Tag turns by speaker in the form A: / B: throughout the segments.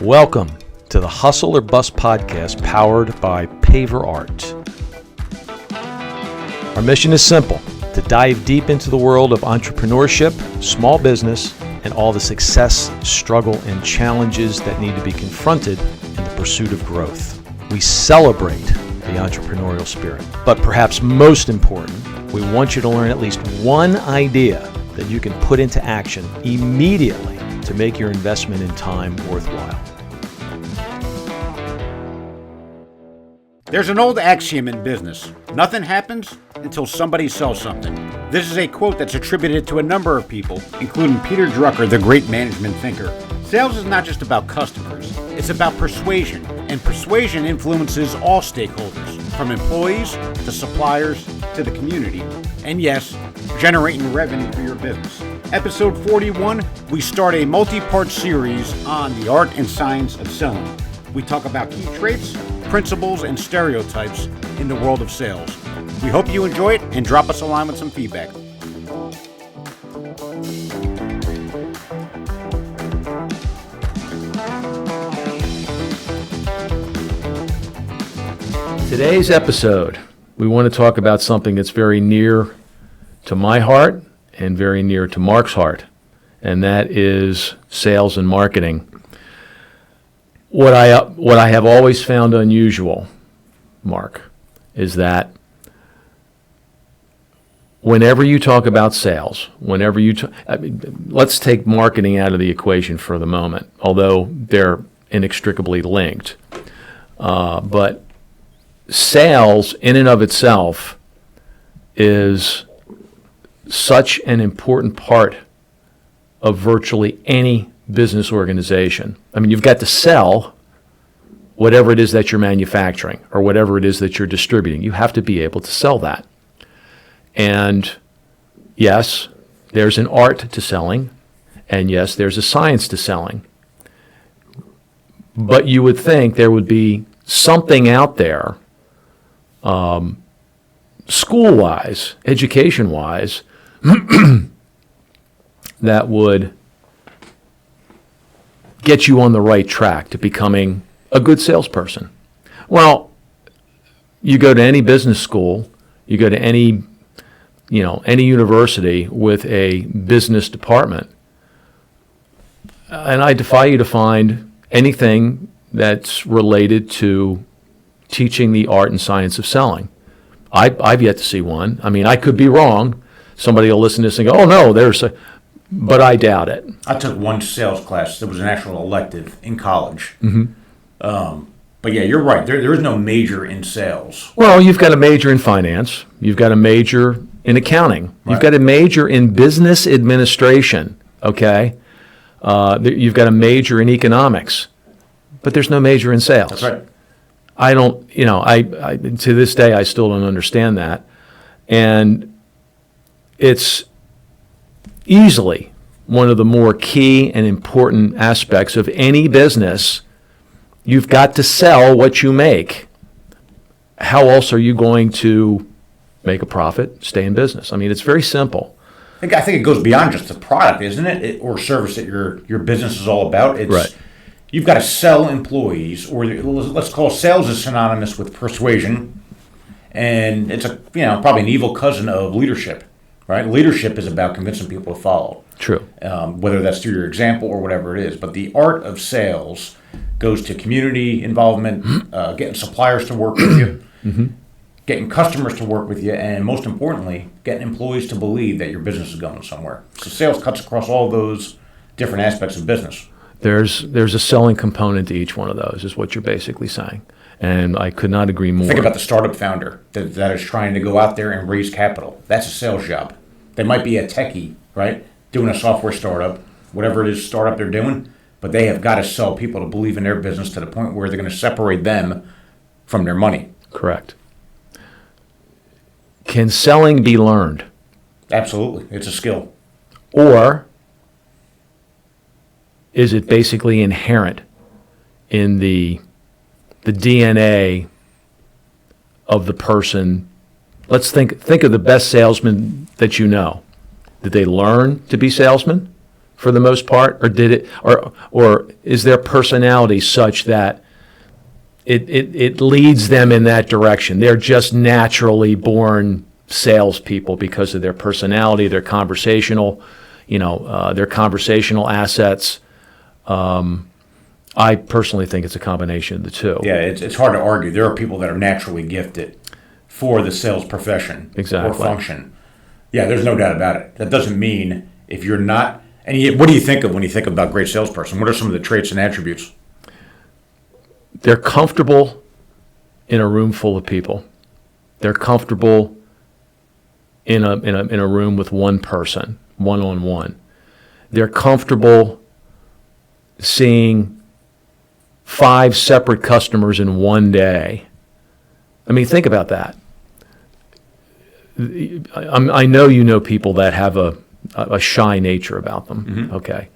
A: Welcome to the Hustle or Bust podcast powered by Paverart. Our mission is simple: to dive deep into the world of entrepreneurship, small business, and all the success, struggle, and challenges that need to be confronted in the pursuit of growth. We celebrate the entrepreneurial spirit, but perhaps most important, we want you to learn at least one idea that you can put into action immediately to make your investment in time worthwhile.
B: There's an old axiom in business: nothing happens until somebody sells something. This is a quote that's attributed to a number of people, including Peter Drucker, the great management thinker. Sales is not just about customers, it's about persuasion, and persuasion influences all stakeholders, from employees to suppliers to the community, and yes, generating revenue for your business. Episode 41, we start a multi-part series on the art and science of selling. We talk about key traits, principles, and stereotypes in the world of sales. We hope you enjoy it and drop us a line with some feedback.
A: Today's episode, we want to talk about something that's very near to my heart and very near to Mark's heart, and that is sales and marketing. What I have always found unusual, Mark, is that whenever you talk about sales, let's take marketing out of the equation for the moment, although they're inextricably linked. But sales in and of itself is such an important part of virtually any business organization. I mean, you've got to sell whatever it is that you're manufacturing or whatever it is that you're distributing. You have to be able to sell that. And yes, there's an art to selling, and yes, there's a science to selling. But you would think there would be something out there, school-wise, education-wise, that would get you on the right track to becoming a good salesperson. Well, you go to any business school, you go to any university with a business department, and I defy you to find anything that's related to teaching the art and science of selling. I've yet to see one. I mean, I could be wrong. Somebody will listen to this and go, "Oh no, but I doubt it."
B: I took one sales class that was an actual elective in college.
A: Mm-hmm.
B: But yeah, you're right. There is no major in sales.
A: Well, you've got a major in finance. You've got a major in accounting.
B: Right.
A: You've got a major in business administration. Okay, you've got a major in economics, but there's no major in sales.
B: That's right.
A: I don't. I to this day I still don't understand that, and it's easily one of the more key and important aspects of any business. You've got to sell what you make. How else are you going to make a profit, stay in business? I mean, it's very simple.
B: I think it goes beyond just the product, isn't it? Or service that your business is all about. It's,
A: right.
B: You've got to sell employees, or let's call sales is synonymous with persuasion, and it's probably an evil cousin of leadership. Right? Leadership is about convincing people to follow.
A: True.
B: Whether that's through your example or whatever it is. But the art of sales goes to community involvement, getting suppliers to work with you,
A: mm-hmm.
B: getting customers to work with you, and most importantly, getting employees to believe that your business is going somewhere. So sales cuts across all those different aspects of business.
A: There's a selling component to each one of those, is what you're basically saying. And I could not agree more.
B: Think about the startup founder that is trying to go out there and raise capital. That's a sales job. They might be a techie, right, doing a software startup, whatever it is startup they're doing, but they have got to sell people to believe in their business to the point where they're going to separate them from their money.
A: Correct. Can selling be learned?
B: Absolutely. It's a skill.
A: Or is it basically inherent in the DNA of the person? Let's think of the best salesman that you know. Did they learn to be salesmen? for the most part, or did it, or is their personality such that it leads them in that direction? They're just naturally born salespeople because of their personality, their conversational, their conversational assets. I personally think it's a combination of the two.
B: Yeah, it's hard to argue. There are people that are naturally gifted for the sales profession
A: Exactly.
B: or function. Yeah, there's no doubt about it. That doesn't mean if you're not. And what do you think of when you think about a great salesperson? What are some of the traits and attributes?
A: They're comfortable in a room full of people. They're comfortable in a room with one person, one-on-one. They're comfortable seeing 5 separate customers in one day. I mean, think about that. I know you know people that have a shy nature about them, okay?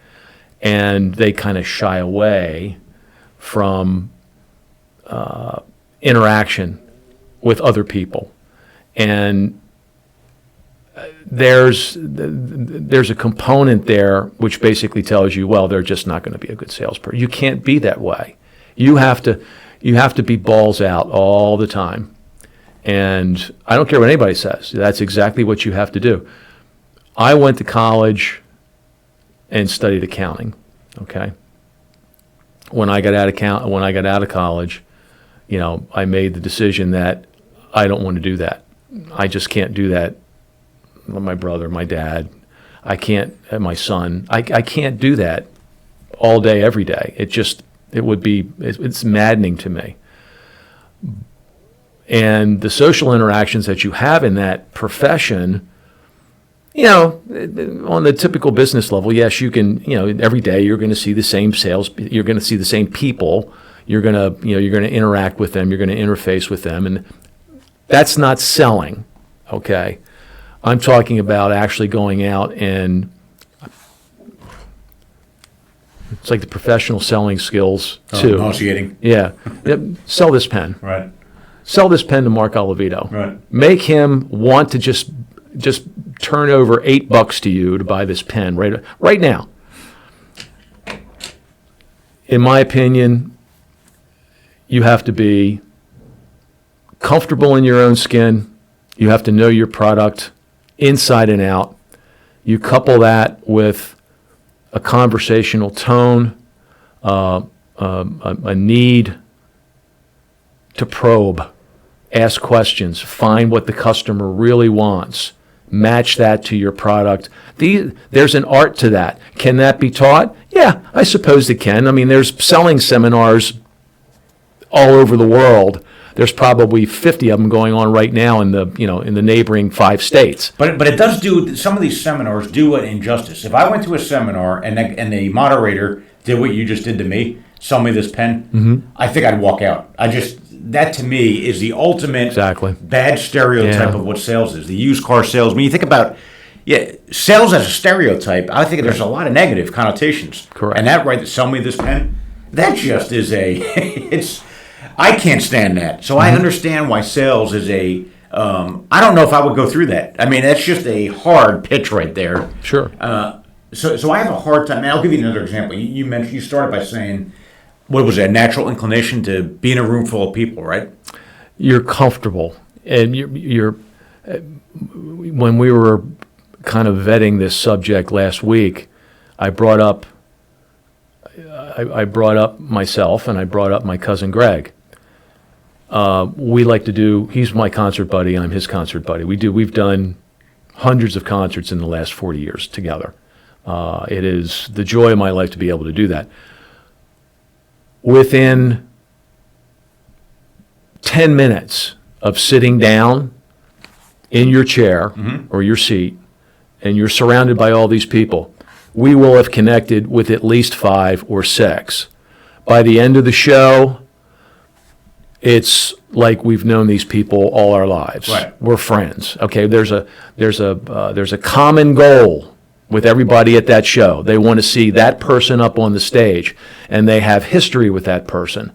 A: And they kind of shy away from interaction with other people. And there's a component there which basically tells you, well, they're just not going to be a good salesperson. You can't be that way. You have to be balls out all the time. And I don't care what anybody says. That's exactly what you have to do. I went to college and studied accounting, okay? When I got out of college, I made the decision that I don't want to do that. I just can't do that. My brother, my dad, I can't, my son, I can't do that all day, every day. It's maddening to me. And the social interactions that you have in that profession, on the typical business level, yes, you can, every day you're going to see the same you're going to see the same people, you're going to interact with them, you're going to interface with them, and that's not selling, okay? I'm talking about actually going out and it's like the professional selling skills too.
B: Negotiating.
A: Yeah. Yep. Sell this pen.
B: Right.
A: Sell this pen to Mark Olivito.
B: Right.
A: Make him want to just turn over $8 to you to buy this pen right now. In my opinion, you have to be comfortable in your own skin. You have to know your product inside and out. You couple that with a conversational tone, a need to probe, ask questions, find what the customer really wants, match that to your product. There's an art to that. Can that be taught? Yeah, I suppose it can. I mean, there's selling seminars all over the world. There's probably 50 of them going on right now in the neighboring 5 states.
B: But it does do, some of these seminars do an injustice. If I went to a seminar and the moderator did what you just did to me, sell me this pen, I think I'd walk out. That to me is the ultimate bad stereotype of what sales is. The used car sales. When you think about sales as a stereotype, I think there's a lot of negative connotations.
A: Correct.
B: And that to sell me this pen, that just is I can't stand that. So I understand why sales is I don't know if I would go through that. I mean, that's just a hard pitch right there.
A: Sure.
B: So I have a hard time. And I'll give you another example. You started by saying, what was it, a natural inclination to be in a room full of people, right?
A: You're comfortable. And you're when we were kind of vetting this subject last week, I brought up myself and I brought up my cousin Greg. We like to do, he's my concert buddy, I'm his concert buddy. We've done hundreds of concerts in the last 40 years together. It is the joy of my life to be able to do that. Within 10 minutes of sitting down in your chair or your seat, and you're surrounded by all these people, we will have connected with at least 5 or 6. By the end of the show, it's like we've known these people all our lives.
B: Right.
A: We're friends. Okay, there's a common goal with everybody at that show. They want to see that person up on the stage, and they have history with that person.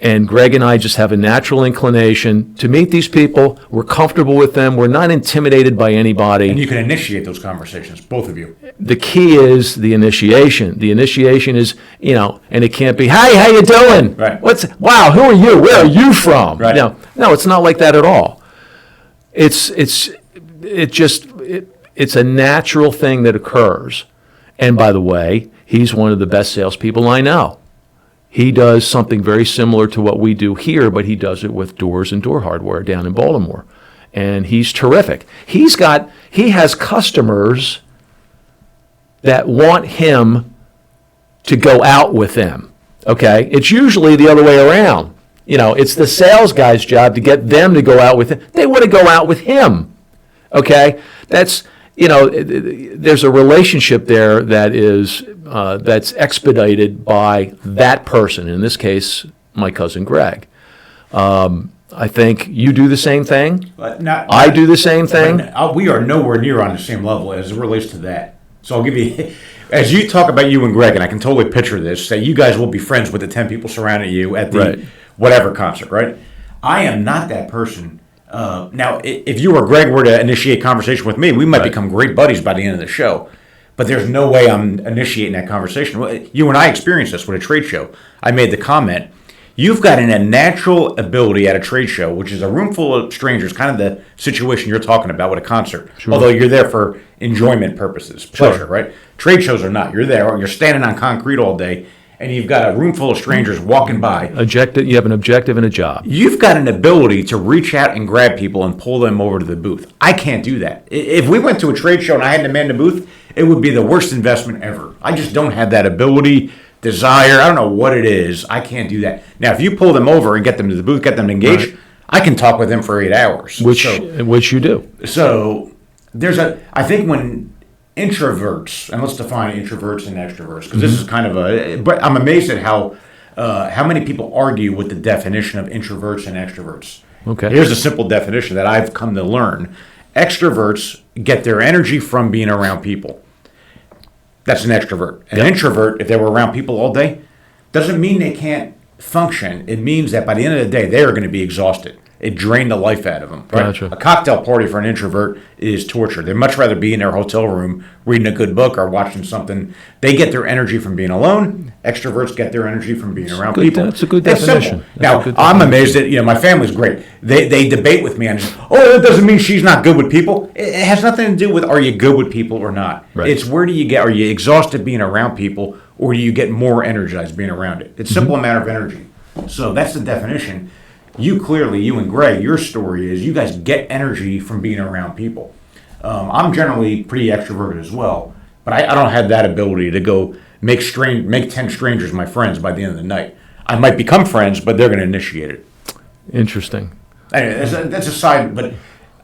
A: And Greg and I just have a natural inclination to meet these people. We're comfortable with them. We're not intimidated by anybody.
B: And you can initiate those conversations, both of you.
A: The key is the initiation. The initiation is, and it can't be, "Hey, how you doing?
B: Right.
A: Wow, who are you? Where are you from?"
B: Right.
A: No, it's not like that at all. It's a natural thing that occurs. And by the way, he's one of the best salespeople I know. He does something very similar to what we do here, but he does it with doors and door hardware down in Baltimore. And he's terrific. He has customers that want him to go out with them. Okay? It's usually the other way around. It's the sales guy's job to get them to go out with him. They want to go out with him. Okay? There's a relationship there that's expedited by that person, in this case, my cousin Greg. I think you do the same thing. I do the same thing.
B: We are nowhere near on the same level as it relates to that. So I'll give you, as you talk about you and Greg, and I can totally picture this, that you guys will be friends with the 10 people surrounding you at the whatever concert, right? I am not that person. Now, if you or Greg were to initiate conversation with me, we might become great buddies by the end of the show. But there's no way I'm initiating that conversation. You and I experienced this with a trade show. I made the comment, you've got a natural ability at a trade show, which is a room full of strangers, kind of the situation you're talking about with a concert. Sure. Although you're there for enjoyment purposes, pleasure, right? Trade shows are not. You're there, you're standing on concrete all day, and you've got a room full of strangers walking by.
A: You have an objective and a job.
B: You've got an ability to reach out and grab people and pull them over to the booth. I can't do that. If we went to a trade show and I had to man the booth, it would be the worst investment ever. I just don't have that ability, desire. I don't know what it is. I can't do that. Now, if you pull them over and get them to the booth, get them engaged, I can talk with them for 8 hours.
A: Which you do.
B: So I think when introverts, and let's define introverts and extroverts, because this is kind of but I'm amazed at how many people argue with the definition of introverts and extroverts.
A: Okay.
B: Here's a simple definition that I've come to learn. Extroverts get their energy from being around people. That's an extrovert. An introvert, if they were around people all day, doesn't mean they can't function. It means that by the end of the day, they are going to be exhausted. It drained the life out of them. Right?
A: Gotcha.
B: A cocktail party for an introvert is torture. They'd much rather be in their hotel room reading a good book or watching something. They get their energy from being alone. Extroverts get their energy from being around people.
A: That's a good definition.
B: Now, I'm amazed that my family's great. They debate with me on, that doesn't mean she's not good with people. It has nothing to do with are you good with people or not. Right. It's where do you get, are you exhausted being around people or do you get more energized being around it? It's a simple matter of energy. So that's the definition. You and Greg, your story is you guys get energy from being around people. I'm generally pretty extroverted as well, but I don't have that ability to go make 10 strangers my friends by the end of the night. I might become friends, but they're going to initiate it.
A: Interesting.
B: Anyway, that's a side, but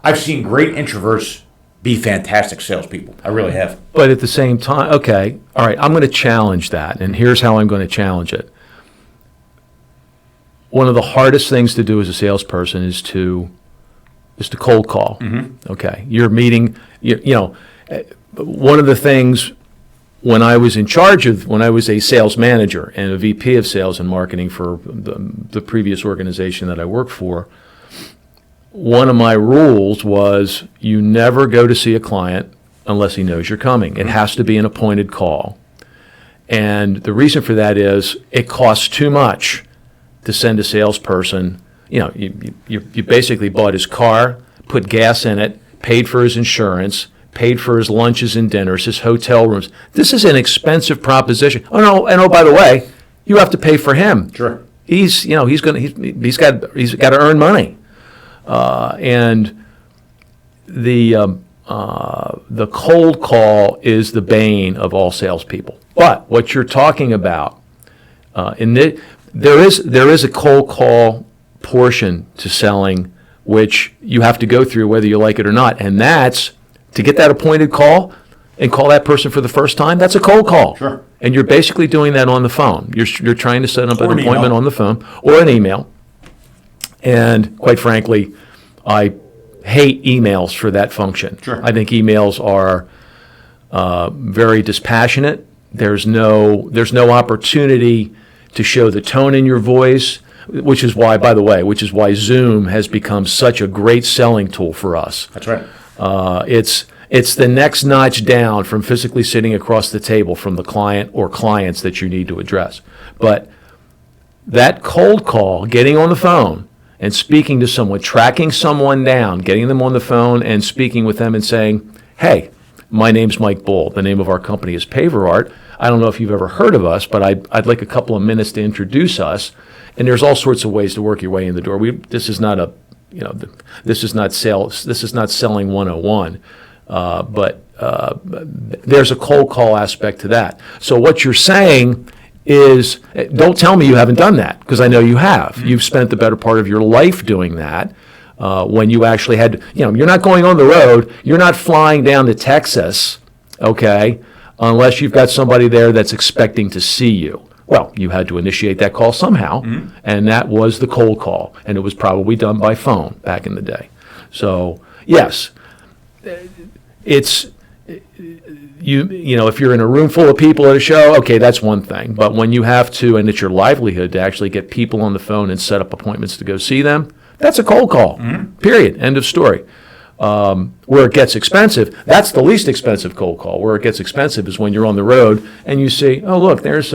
B: I've seen great introverts be fantastic salespeople. I really have.
A: But at the same time, okay, all right, I'm going to challenge that, and here's how I'm going to challenge it. One of the hardest things to do as a salesperson is to cold call. Mm-hmm. Okay, you're meeting. One of the things when I was a sales manager and a VP of sales and marketing for the previous organization that I worked for, one of my rules was you never go to see a client unless he knows you're coming. It has to be an appointed call, and the reason for that is it costs too much to send a salesperson. You basically bought his car, put gas in it, paid for his insurance, paid for his lunches and dinners, his hotel rooms. This is an expensive proposition. Oh no, and by the way, you have to pay for him.
B: Sure.
A: He's got to earn money, and the cold call is the bane of all salespeople. But what you're talking about there is a cold call portion to selling which you have to go through whether you like it or not, and that's to get that appointed call and call that person for the first time. That's a cold call.
B: Sure.
A: And you're basically doing that on the phone. You're trying to set up an appointment on the phone or an email. And quite frankly, I hate emails for that function.
B: Sure.
A: I think emails are very dispassionate. There's no opportunity to show the tone in your voice. which is why, by the way, which is why Zoom has become such a great selling tool for us.
B: That's right.
A: It's the next notch down from physically sitting across the table from the client or clients that you need to address. But that cold call, getting on the phone and speaking to someone, tracking someone down, getting them on the phone and speaking with them and saying, hey, my name's Mike Bull. The name of our company is Paverart. I don't know if you've ever heard of us, but I'd like a couple of minutes to introduce us. And there's all sorts of ways to work your way in the door. This is not this is not sales. This is not selling 101. But there's a cold call aspect to that. So what you're saying is, don't tell me you haven't done that, because I know you have. You've spent the better part of your life doing that. When you actually had, you're not going on the road. You're not flying down to Texas, okay, unless you've got somebody there that's expecting to see you. Well, you had to initiate that call somehow, and that was the cold call, and it was probably done by phone back in the day. So, yes. It's if you're in a room full of people at a show, okay, that's one thing. But when you have to, and it's your livelihood to actually get people on the phone and set up appointments to go see them, that's a cold call. Period. End of story. Where it gets expensive, that's the least expensive cold call. Where it gets expensive is when you're on the road and you see, oh look, there's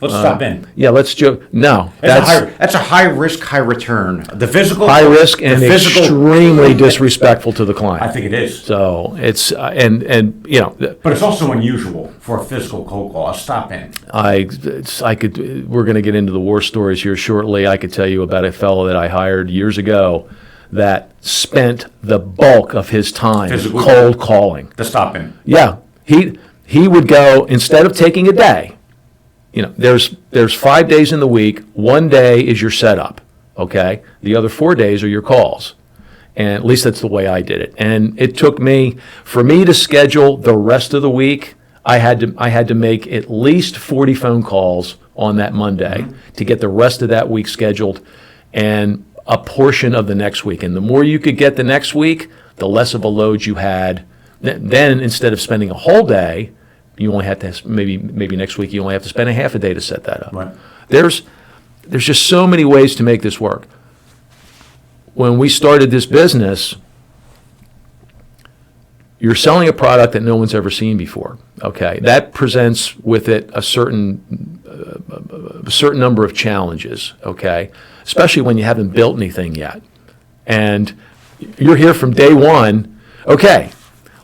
B: Let's stop in.
A: Yeah, let's joke. No,
B: that's a high risk, high return. The physical
A: high risk and extremely disrespectful to the client.
B: I think it is.
A: So it's
B: but it's also unusual for a physical cold call. A stop in.
A: We're going to get into the war stories here shortly. I could tell you about a fellow that I hired years ago that spent the bulk of his time cold calling.
B: The stop in.
A: Yeah, he would go, instead of taking a day. There's 5 days in the week. 1 day is your setup, okay? The other 4 days are your calls. And at least that's the way I did it. And it took for me to schedule the rest of the week, I had to make at least 40 phone calls on that Monday to get the rest of that week scheduled and a portion of the next week. And the more you could get the next week, the less of a load you had. Then instead of spending a whole day, you only have to maybe next week you only have to spend a half a day to set that up.
B: Right.
A: There's just so many ways to make this work. When we started this business, you're selling a product that no one's ever seen before. Okay, that presents with it a certain number of challenges. Okay, especially when you haven't built anything yet, and you're here from day one. Okay,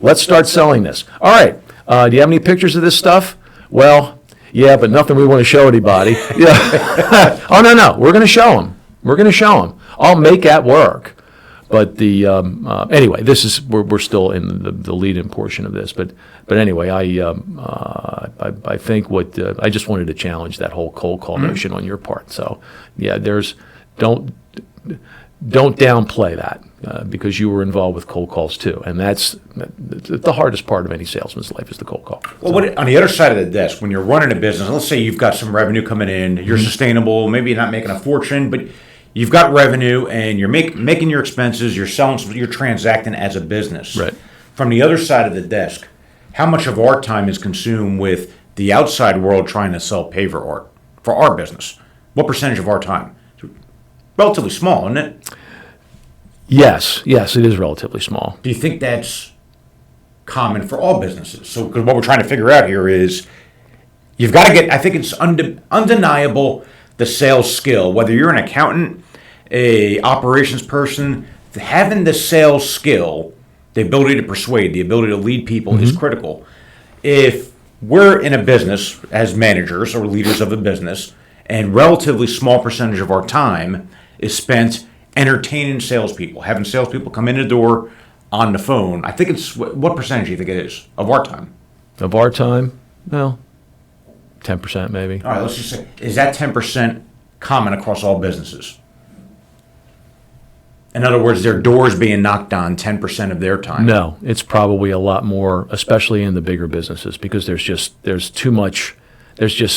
A: let's start selling this. All right. Do you have any pictures of this stuff? Well, yeah, but nothing we want to show anybody. Yeah. Oh, no. We're going to show them. I'll make that work. But anyway, we're still in the lead-in portion of this. But anyway, I think I just wanted to challenge that whole cold call notion on your part. So yeah, don't downplay that. Because you were involved with cold calls too, and that's the hardest part of any salesman's life is the cold call.
B: Well, on the other side of the desk, when you're running a business, let's say you've got some revenue coming in, you're sustainable, maybe you're not making a fortune, but you've got revenue and you're making your expenses, you're selling, you're transacting as a business.
A: Right.
B: From the other side of the desk, how much of our time is consumed with the outside world trying to sell Paverart for our business? What percentage of our time? Relatively small, isn't it?
A: Yes, it is relatively small.
B: Do you think that's common for all businesses? So, because what we're trying to figure out here is you've got to get, I think it's undeniable, the sales skill, whether you're an accountant, a operations person, having the sales skill, the ability to persuade, the ability to lead people is critical. If we're in a business as managers or leaders of a business, and relatively small percentage of our time is spent entertaining salespeople, having salespeople come in the door on the phone. I think it's, what percentage do you think it is of our time?
A: Of our time? Well, 10% maybe.
B: All right, let's just say, is that 10% common across all businesses? In other words, their doors being knocked on 10% of their time.
A: No, it's probably a lot more, especially in the bigger businesses, because there's just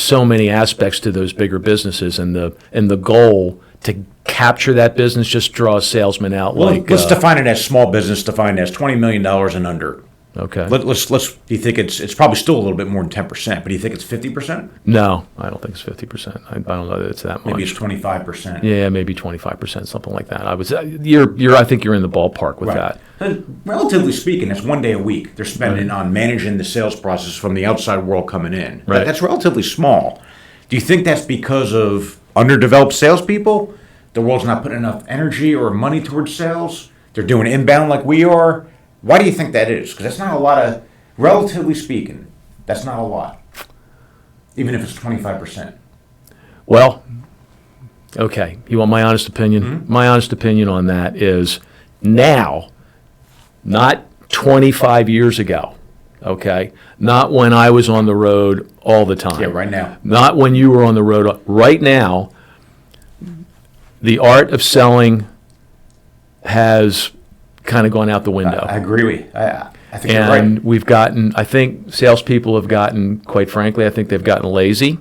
A: so many aspects to those bigger businesses, and the goal to capture that business just draw a salesman out.
B: Well, let's define it as small business, defined as $20 million and under.
A: Okay.
C: Let's. Do you think it's probably still a little bit more than 10%? But do you think it's 50%?
A: No, I don't think it's 50%. I don't know that it's that much.
C: Maybe it's 25%.
A: Yeah, maybe 25%, something like that. I think you're in the ballpark with that.
C: Relatively speaking, that's 1 day a week they're spending on managing the sales process from the outside world coming in.
A: Right.
C: That's relatively small. Do you think that's because of underdeveloped salespeople? The world's not putting enough energy or money towards sales? They're doing inbound like we are? Why do you think that is? Because that's not a lot of, relatively speaking, that's not a lot. Even if it's 25%.
A: Well, okay. You want my honest opinion?
C: Mm-hmm.
A: My honest opinion on that is now, not 25 years ago, okay? Not when I was on the road all the time.
C: Yeah, right now.
A: Not when you were on the road. Right now, the art of selling has kind of gone out the window.
C: I agree with you. I think you're right.
A: And I think salespeople have gotten, quite frankly, I think they've gotten lazy.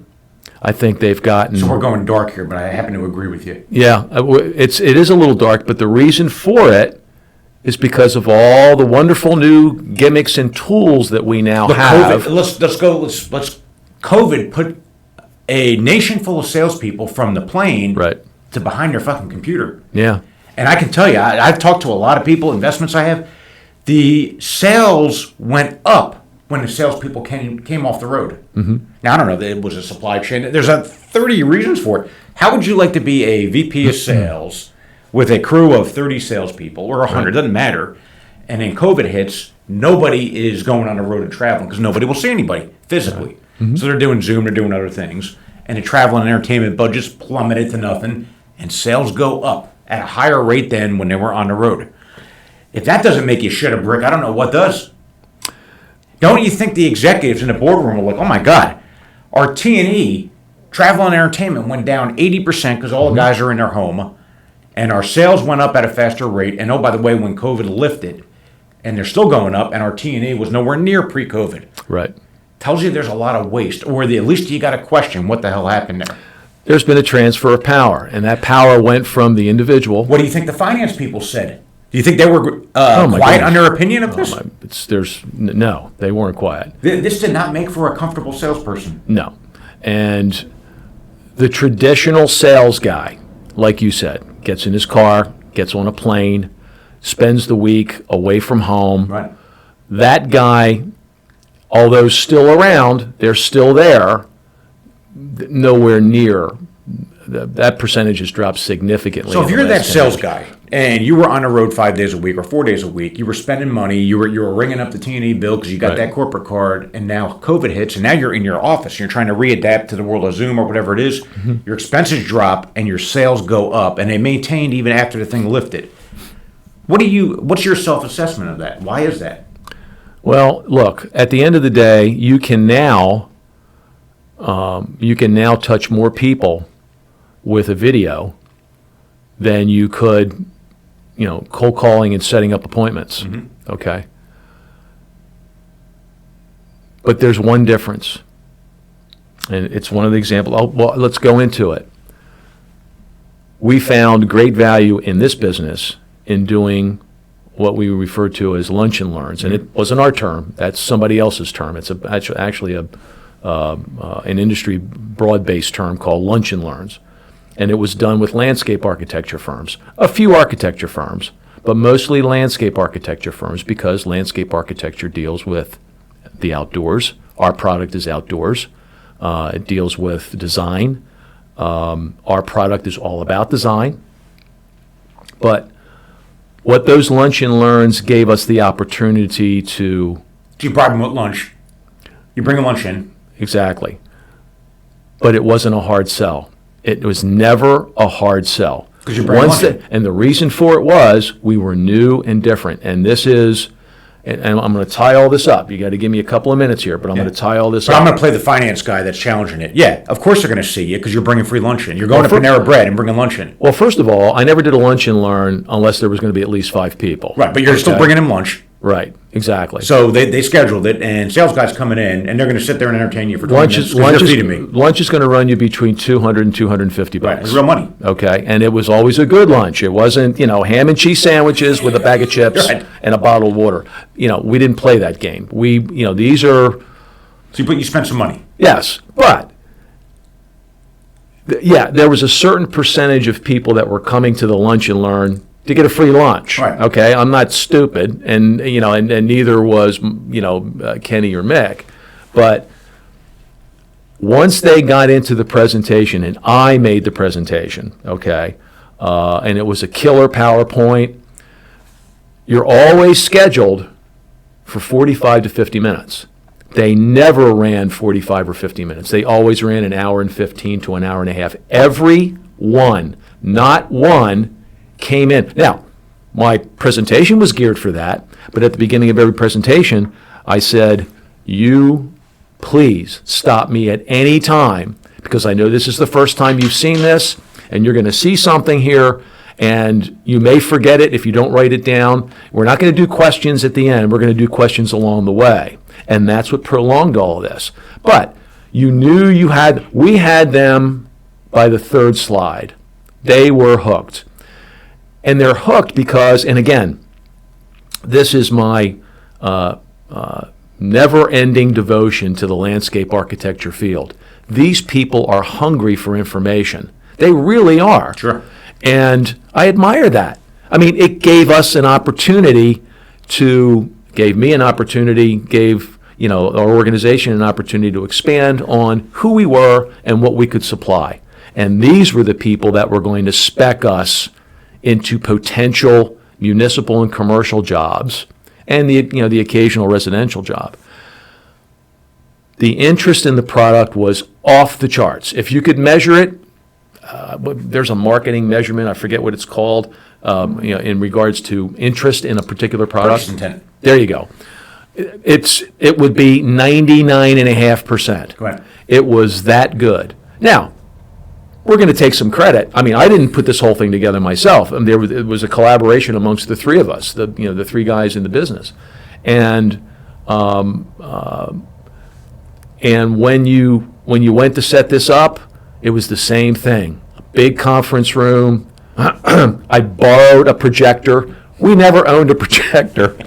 A: I think they've gotten.
C: So we're going dark here, but I happen to agree with you.
A: Yeah, it is a little dark, but the reason for it is because of all the wonderful new gimmicks and tools that we now have.
C: COVID, let's COVID put a nation full of salespeople from the plane
A: Right.
C: to behind their fucking computer.
A: Yeah.
C: And I can tell you, I've talked to a lot of people, investments I have. The sales went up when the salespeople came off the road. Mm-hmm. Now, I don't know, it was a supply chain. There's 30 reasons for it. How would you like to be a VP of sales with a crew of 30 salespeople, or 100, doesn't matter, and then COVID hits, nobody is going on the road and traveling because nobody will see anybody physically. Right. Mm-hmm. So they're doing Zoom, they're doing other things, and the travel and entertainment budgets plummeted to nothing, and sales go up at a higher rate than when they were on the road. If that doesn't make you shit a brick, I don't know what does. Don't you think the executives in the boardroom are like, oh my God, our T&E, travel and entertainment, went down 80% because all the guys are in their home, and our sales went up at a faster rate, and oh, by the way, when COVID lifted, and they're still going up, and our T&E was nowhere near pre-COVID.
A: Right.
C: Tells you there's a lot of waste, or at least you got to question what the hell happened there.
A: There's been a transfer of power, and that power went from the individual.
C: What do you think the finance people said? Do you think they were quiet on their opinion of this?
A: No, they weren't quiet.
C: This did not make for a comfortable salesperson.
A: No. And the traditional sales guy, like you said, gets in his car, gets on a plane, spends the week away from home.
C: Right.
A: That guy, although still around, they're still there, nowhere near. That percentage has dropped significantly.
C: So if you're that sales guy and you were on the road 5 days a week or 4 days a week, you were spending money, you were ringing up the T&E bill because you got that corporate card, and now COVID hits, and now you're in your office, and you're trying to readapt to the world of Zoom or whatever it is. Mm-hmm. Your expenses drop and your sales go up, and they maintained even after the thing lifted. What's your self-assessment of that? Why is that?
A: Well, look, at the end of the day, you can now touch more people with a video than you could, cold calling and setting up appointments. Mm-hmm. Okay. But there's one difference, and it's one of the examples. Well, let's go into it. We found great value in this business in doing what we refer to as lunch and learns, and it wasn't our term. That's somebody else's term. It's actually an industry broad-based term called lunch and learns. And it was done with landscape architecture firms, a few architecture firms, but mostly landscape architecture firms, because landscape architecture deals with the outdoors. Our product is outdoors. It deals with design. Our product is all about design. But what those lunch and learns gave us the opportunity to...
C: So you brought them with lunch. You bring a lunch in.
A: Exactly. But it wasn't a hard sell. It was never a hard sell.
C: Because you bring lunch in.
A: And the reason for it was we were new and different. And this is... And I'm going to tie all this up. You got to give me a couple of minutes here, but I'm going to tie all this up.
C: I'm going to play the finance guy that's challenging it. Yeah, of course they're going to see you because you're bringing free lunch in. You're going to Panera Bread and bringing lunch in.
A: Well, first of all, I never did a lunch and learn unless there was going to be at least 5 people.
C: Right, but you're still bringing them lunch.
A: Right. Exactly.
C: So they scheduled it, and sales guys coming in, and they're going to sit there and entertain you for 20 minutes because they're feeding me.
A: Lunch is going to run you between $200 and $250.
C: Right, it's real money.
A: Okay, and it was always a good lunch. It wasn't, ham and cheese sandwiches with a bag of chips
C: Right.
A: and a bottle of water. We didn't play that game. These are,
C: So you spent some money.
A: yes, but there was a certain percentage of people that were coming to the lunch and learn to get a free lunch.
C: Right.
A: Okay, I'm not stupid, and and neither was Kenny or Mick, but once they got into the presentation, and I made the presentation, okay, and it was a killer PowerPoint. You're always scheduled for 45 to 50 minutes. They never ran 45 or 50 minutes. They always ran an hour and 15 to an hour and a half. Every one, not one, came in. Now, my presentation was geared for that, but at the beginning of every presentation, I said, you please stop me at any time, because I know this is the first time you've seen this, and you're going to see something here, and you may forget it if you don't write it down. We're not going to do questions at the end. We're going to do questions along the way. And that's what prolonged all of this. But you knew we had them by the third slide. They were hooked. And they're hooked because, and again, this is my never-ending devotion to the landscape architecture field. These people are hungry for information. They really are.
C: Sure.
A: And I admire that. I mean, it gave us an opportunity gave me an opportunity, gave our organization an opportunity to expand on who we were and what we could supply. And these were the people that were going to spec us into potential municipal and commercial jobs, and the occasional residential job. The interest in the product was off the charts. If you could measure it, there's a marketing measurement, I forget what it's called, in regards to interest in a particular product.
C: Purchase intent.
A: There you go. It would be 99.5%.
C: Go ahead.
A: It was that good. Now, we're going to take some credit. I mean, I didn't put this whole thing together myself. It was a collaboration amongst the three of us, the three guys in the business. And when you went to set this up, it was the same thing. A big conference room. I borrowed a projector. We never owned a projector.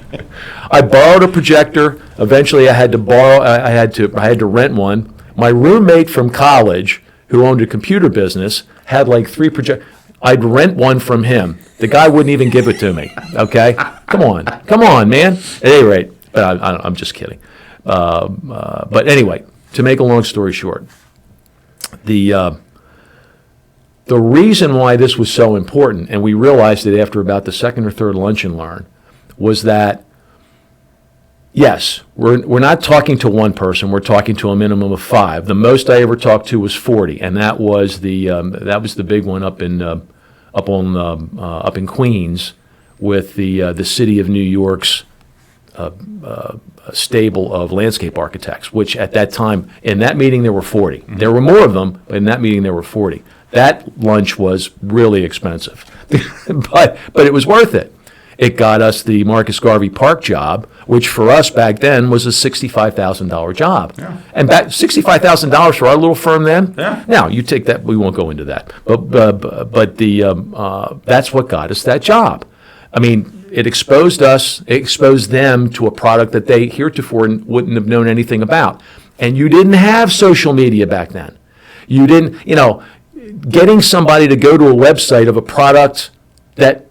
A: I borrowed a projector. Eventually, I had to rent one. My roommate from college, who owned a computer business, had like 3 projectors. I'd rent one from him. The guy wouldn't even give it to me. Okay, come on, man. At any rate, but I'm just kidding. But anyway, to make a long story short, the reason why this was so important, and we realized it after about the second or third lunch and learn, was that, yes, we're not talking to one person. We're talking to a minimum of 5. The most I ever talked to was 40, and that was the big one up in Queens with the city of New York's stable of landscape architects. Which at that time, in that meeting, there were 40. Mm-hmm. There were more of them, but in that meeting there were 40. That lunch was really expensive, but it was worth it. It got us the Marcus Garvey Park job, which for us back then was a $65,000 job. Yeah. And back $65,000 for our little firm then. Yeah. Now you take that. We won't go into that. But that's what got us that job. I mean, it exposed us. It exposed them to a product that they heretofore wouldn't have known anything about. And you didn't have social media back then. You didn't. Getting somebody to go to a website of a product that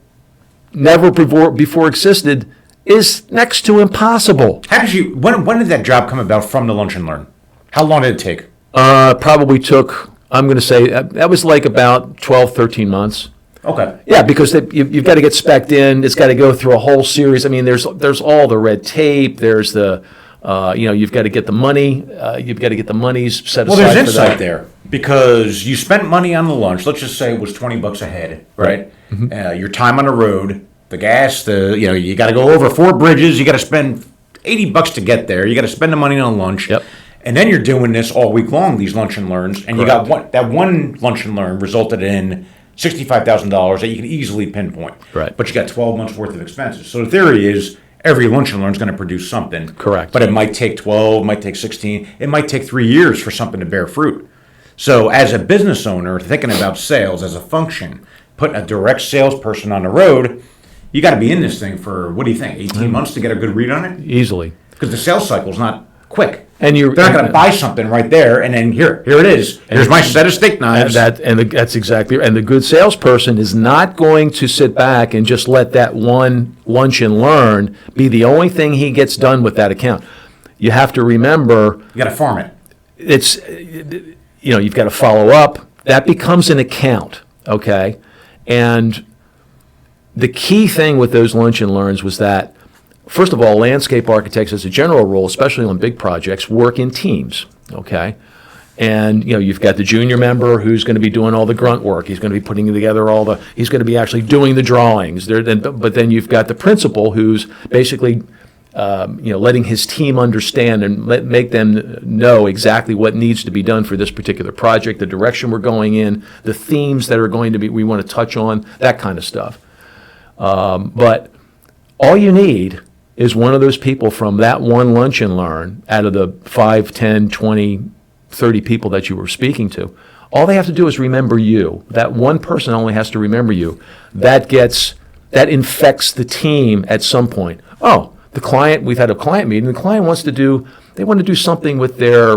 A: never before existed is next to impossible.
C: How did you? When did that job come about from the Lunch and Learn? How long did it take?
A: Probably took. I'm going to say that was like about 12, 13 months.
C: Okay.
A: Yeah, because you've got to get spec'd in. It's got to go through a whole series. I mean, there's all the red tape. There's the you've got to get the money. You've got to get the monies set aside.
C: Well, there's
A: for
C: insight
A: that.
C: there because you spent money on the lunch. Let's just say it was $20 a head, right? Mm-hmm. Your time on the road, the gas, you got to go over 4 bridges. You got to spend $80 to get there. You got to spend the money on lunch.
A: Yep.
C: And then you're doing this all week long, these lunch and learns, and
A: Correct.
C: you got that one lunch and learn resulted in $65,000 that you can easily pinpoint.
A: Right.
C: But you got 12 months worth of expenses. So the theory is every lunch and learn is going to produce something.
A: Correct.
C: But it might take 12, might take 16, it might take 3 years for something to bear fruit. So as a business owner, thinking about sales as a function, putting a direct salesperson on the road, you got to be in this thing for, what do you think, 18 months to get a good read on it?
A: Easily.
C: Because the sales cycle is not quick.
A: And
C: They're not going to buy something right there and then here it is. Here's my set of steak knives.
A: That's exactly, and the good salesperson is not going to sit back and just let that one lunch and learn be the only thing he gets done with that account. You have to remember,
C: You got to farm it.
A: it's, you've got to follow up. That becomes an account, okay? And the key thing with those lunch and learns was that, first of all, landscape architects, as a general rule, especially on big projects, work in teams, okay? And, you've got the junior member who's going to be doing all the grunt work. He's going to be putting together he's going to be actually doing the drawings. But then you've got the principal who's basically, letting his team understand and make them know exactly what needs to be done for this particular project, the direction we're going in, the themes that we want to touch on, that kind of stuff. But all you need is one of those people from that one lunch and learn out of the 5, 10, 20, 30 people that you were speaking to. All they have to do is remember you. That one person only has to remember you. That infects the team at some point. Oh, the client, we've had a client meeting, the client wants to do something with their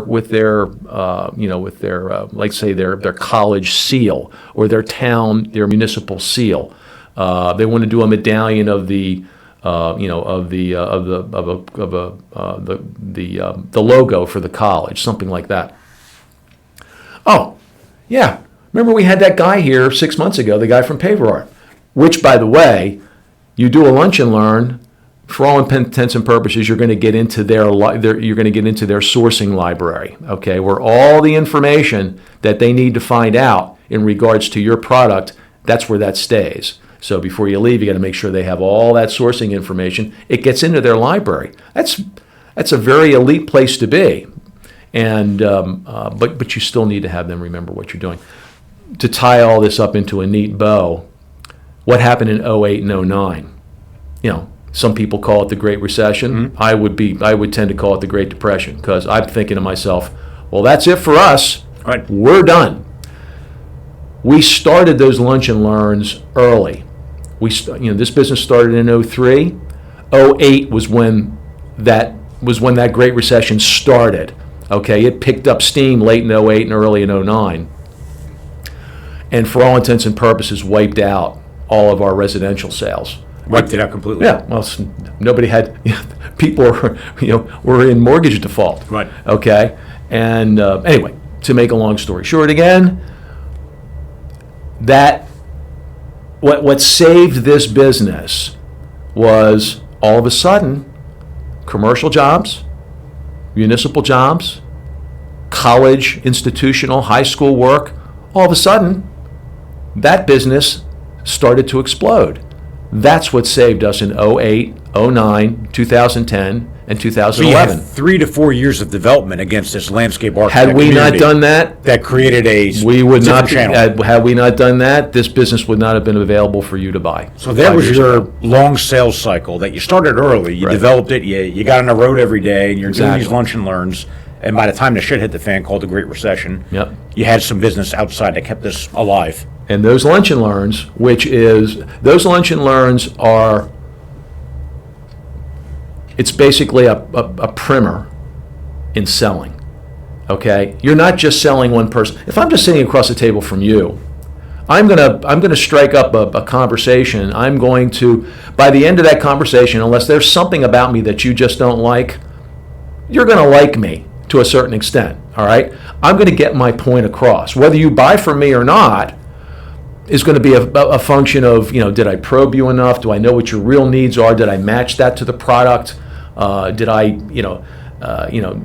A: like say their college seal or their municipal seal. They want to do a medallion of the logo for the college, something like that. Oh, yeah. Remember we had that guy here 6 months ago, the guy from Paverart, which, by the way, you do a lunch and learn. For all intents and purposes, you're going to get into their sourcing library, okay, where all the information that they need to find out in regards to your product, that's where that stays. So before you leave, you got to make sure they have all that sourcing information. It gets into their library. That's a very elite place to be, and but you still need to have them remember what you're doing. To tie all this up into a neat bow, what happened in 08 and 09? Some people call it the Great Recession. Mm-hmm. I would tend to call it the Great Depression because I'm thinking to myself, well, that's it for us.
C: Right.
A: We're done. We started those lunch and learns early. This business started in 03. 08 was when that Great Recession started. Okay, it picked up steam late in 08 and early in 09. And for all intents and purposes, wiped out all of our residential sales.
C: Wiped it out completely.
A: Yeah, well, nobody had, people were in mortgage default.
C: Right.
A: Okay, and anyway, to make a long story short again, what saved this business was all of a sudden commercial jobs, municipal jobs, college, institutional, high school work. All of a sudden, that business started to explode. That's what saved us in 08, 09, 2010, and 2011.
C: So you had 3 to 4 years of development against this landscape architect
A: Had we not
C: community
A: done that,
C: that created
A: we would not.
C: channel.
A: Had we not done that, this business would not have been available for you to buy.
C: So that
A: 5
C: was
A: years
C: your
A: ago.
C: long sales cycle that you started early. You
A: Right.
C: developed it. You got on the road every day, and you're doing
A: Exactly.
C: these lunch and learns. And by the time the shit hit the fan, called the Great Recession,
A: Yep.
C: you had some business outside that kept this alive.
A: And those lunch and learns, are, it's basically a primer in selling, okay? You're not just selling one person. If I'm just sitting across the table from you, I'm gonna strike up a conversation. I'm going to, by the end of that conversation, unless there's something about me that you just don't like, you're gonna like me to a certain extent, all right? I'm gonna get my point across. Whether you buy from me or not is going to be a function of, did I probe you enough? Do I know what your real needs are? Did I match that to the product? Did I,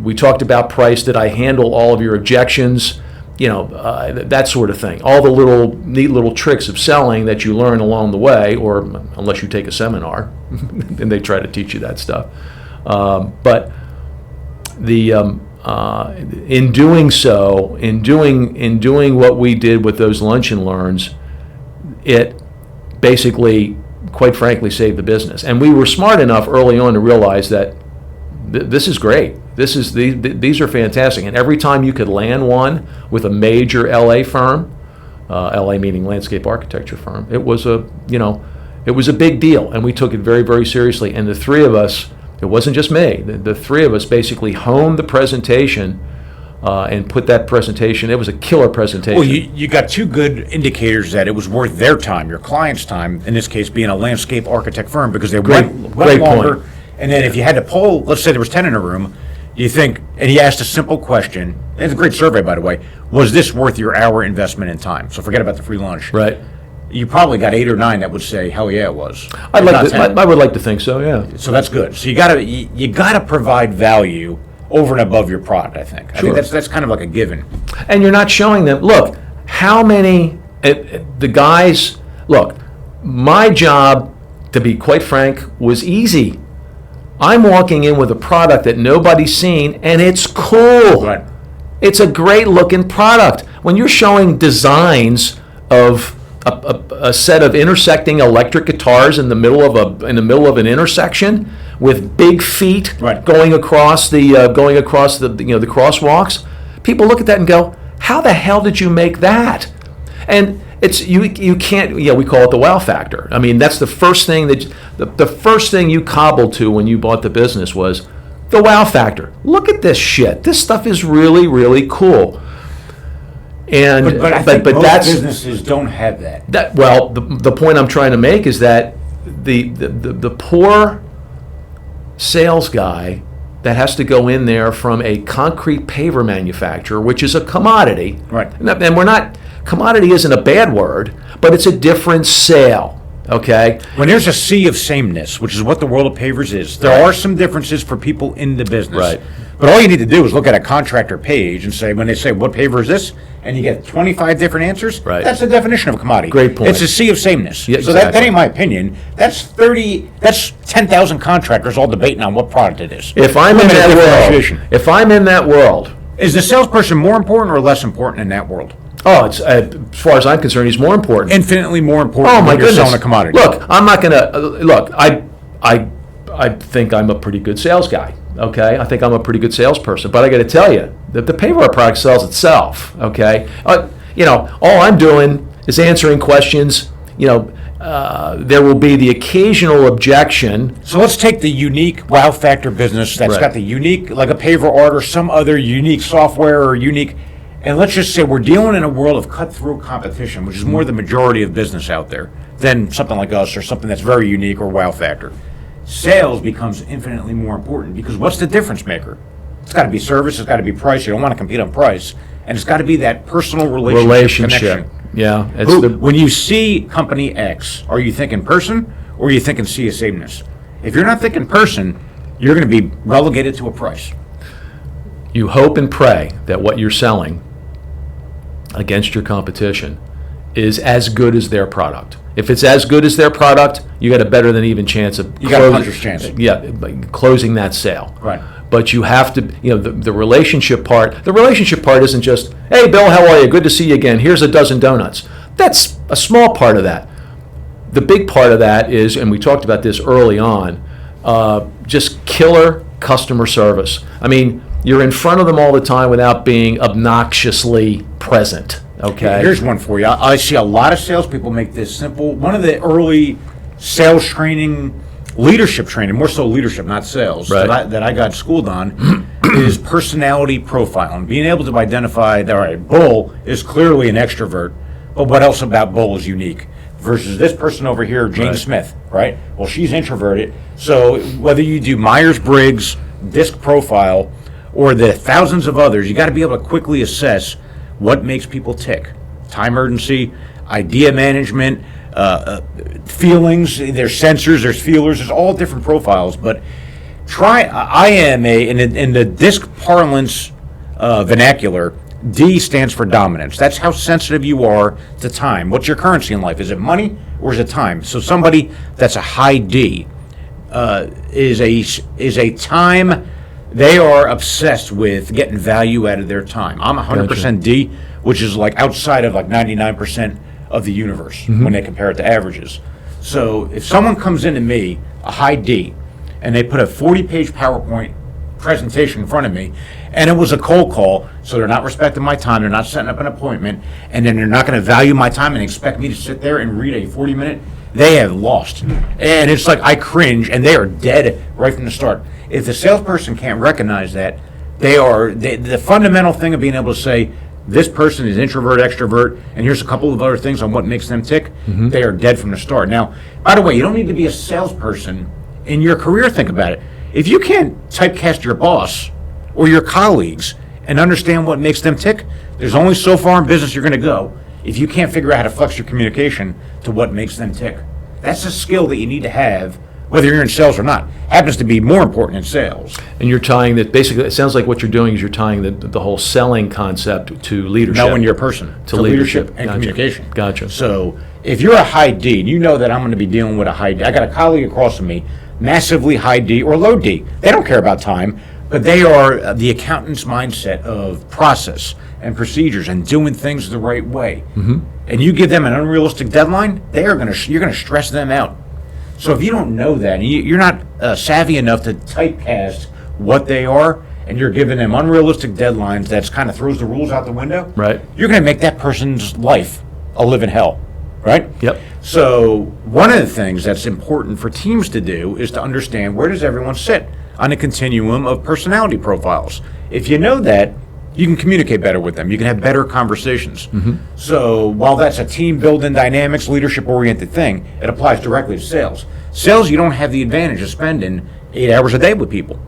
A: we talked about price. Did I handle all of your objections? That sort of thing. All the neat little tricks of selling that you learn along the way, or unless you take a seminar and they try to teach you that stuff. But in doing so, in doing what we did with those lunch and learns, it basically quite frankly, save the business. And we were smart enough early on to realize that this is great. These are fantastic. And every time you could land one with a major LA firm, LA meaning landscape architecture firm, it was a big deal, and we took it very, very seriously. And the three of us, it wasn't just me, the three of us basically honed the presentation and put that presentation, it was a killer presentation.
C: Well, you got two good indicators that it was worth their time, your client's time, in this case being a landscape architect firm, because they went
A: great
C: longer.
A: point.
C: And then if you had to poll, let's say there was 10 in a room, you think, and he asked a simple question, and it's a great survey, by the way, was this worth your hour investment in time? So forget about the free lunch.
A: Right.
C: You probably got 8 or 9 that would say, hell yeah, it was.
A: I would like to think so, yeah.
C: So that's good. So you gotta provide value over and above your product, I think. I
A: Sure.
C: think that's kind of like a given.
A: And you're not showing them, look, how many, the guys, look, my job, to be quite frank, was easy. I'm walking in with a product that nobody's seen, and it's cool.
C: Right.
A: It's a great looking product. When you're showing designs of a set of intersecting electric guitars in the middle of an intersection with big feet
C: Right.
A: going across the the crosswalks, people look at that and go, "How the hell did you make that?" And it's you can't, we call it the wow factor. I mean, that's the first thing the first thing you cobbled to when you bought the business was the wow factor. Look at this shit. This stuff is really, really cool. And
C: But I think most businesses don't have that.
A: Well, the point I'm trying to make is that the poor sales guy that has to go in there from a concrete paver manufacturer, which is a commodity.
C: Right.
A: And we're not, commodity isn't a bad word, but it's a different sale. Okay.
C: When there's a sea of sameness, which is what the world of pavers is, there are some differences for people in the business.
A: Right.
C: But all you need to do is look at a contractor page and say, when they say, what paver is this? And you get 25 different answers.
A: Right.
C: That's the definition of a commodity.
A: Great point.
C: It's a sea of sameness.
A: Yeah,
C: so that
A: exactly.
C: ain't my opinion. That's 10,000 contractors all debating on what product it is.
A: If I'm in
C: Limited
A: that
C: differentiation.
A: world, if I'm in that world,
C: Is the salesperson more important or less important in that world?
A: oh, it's as far as I'm concerned, he's more important.
C: Infinitely more important
A: Oh my
C: when you're
A: goodness!
C: selling a commodity.
A: Look, I'm not gonna look. I think I'm a pretty good sales guy. Okay, I think I'm a pretty good salesperson. But I got to tell you that the Paverart product sells itself. Okay, all I'm doing is answering questions. There will be the occasional objection.
C: So let's take the unique wow factor business that's
A: Right.
C: got the unique, like a Paverart or some other unique software or unique, and let's just say we're dealing in a world of cutthroat competition, which is more the majority of business out there than something like us or something that's very unique or wow factor. Sales becomes infinitely more important because what's the difference maker? It's got to be service, it's got to be price. You don't want to compete on price, and it's got to be that personal relationship. Connection.
A: Yeah,
C: When you see company X, are you thinking person or are you thinking sea of sameness? If you're not thinking person, you're going to be relegated to a price.
A: you hope and pray that what you're selling against your competition is as good as their product. If it's as good as their product, you got a better than even chance of
C: You got a puncher's chance.
A: Yeah, closing that sale.
C: Right.
A: But you have to, the relationship part. The relationship part isn't just, hey, Bill, how are you? Good to see you again. Here's a dozen donuts. That's a small part of that. The big part of that is, and we talked about this early on, just killer customer service. I mean, you're in front of them all the time without being obnoxiously present. Okay.
C: Here's one for you. I see a lot of salespeople make this simple. One of the early sales training, leadership training, more so leadership, not sales,
A: Right.
C: that I got schooled on, is personality profiling. Being able to identify that, all right, Bull is clearly an extrovert, but what else about Bull is unique? Versus this person over here, Jane
A: Right.
C: Smith, right? Well, she's introverted. So whether you do Myers-Briggs, DISC profile, or the thousands of others, you got to be able to quickly assess what makes people tick. Time urgency, idea management, feelings, there's sensors, there's feelers, there's all different profiles. But I am in the DISC parlance vernacular, D stands for dominance. That's how sensitive you are to time. What's your currency in life? Is it money or is it time? So somebody that's a high D is a time. They are obsessed with getting value out of their time. I'm 100% D, which is like outside of like 99% of the universe when they compare it to averages. So if someone comes into me, a high D, and they put a 40-page PowerPoint presentation in front of me, and it was a cold call, so they're not respecting my time, they're not setting up an appointment, and then they're not going to value my time and expect me to sit there and read a 40-minute, they have lost. And it's like I cringe, and they are dead right from the start. If the salesperson can't recognize that, the fundamental thing of being able to say, this person is introvert, extrovert, and here's a couple of other things on what makes them tick, they are dead from the start. Now, by the way, you don't need to be a salesperson in your career. Think about it. If you can't typecast your boss or your colleagues and understand what makes them tick, there's only so far in business you're going to go if you can't figure out how to flex your communication to what makes them tick. That's a skill that you need to have, whether you're in sales or not. Happens to be more important in sales.
A: And you're tying that, basically, it sounds like what you're doing is you're tying the whole selling concept to leadership.
C: Knowing your person.
A: To
C: leadership and
A: Gotcha.
C: communication.
A: Gotcha.
C: So if you're a high D, and you know that I'm going to be dealing with a high D. I got a colleague across from me, massively high D or low D. They don't care about time, but they are the accountant's mindset of process and procedures and doing things the right way. And you give them an unrealistic deadline, you're going to stress them out. So if you don't know that, and you're not savvy enough to typecast what they are, and you're giving them unrealistic deadlines that kind of throws the rules out the window,
A: Right.
C: you're going to make that person's life a living hell, right?
A: Yep.
C: So one of the things that's important for teams to do is to understand, where does everyone sit on a continuum of personality profiles. If you know that, you can communicate better with them. You can have better conversations. So while that's a team building dynamics, leadership oriented thing, it applies directly to sales. Sales, you don't have the advantage of spending 8 hours a day with people.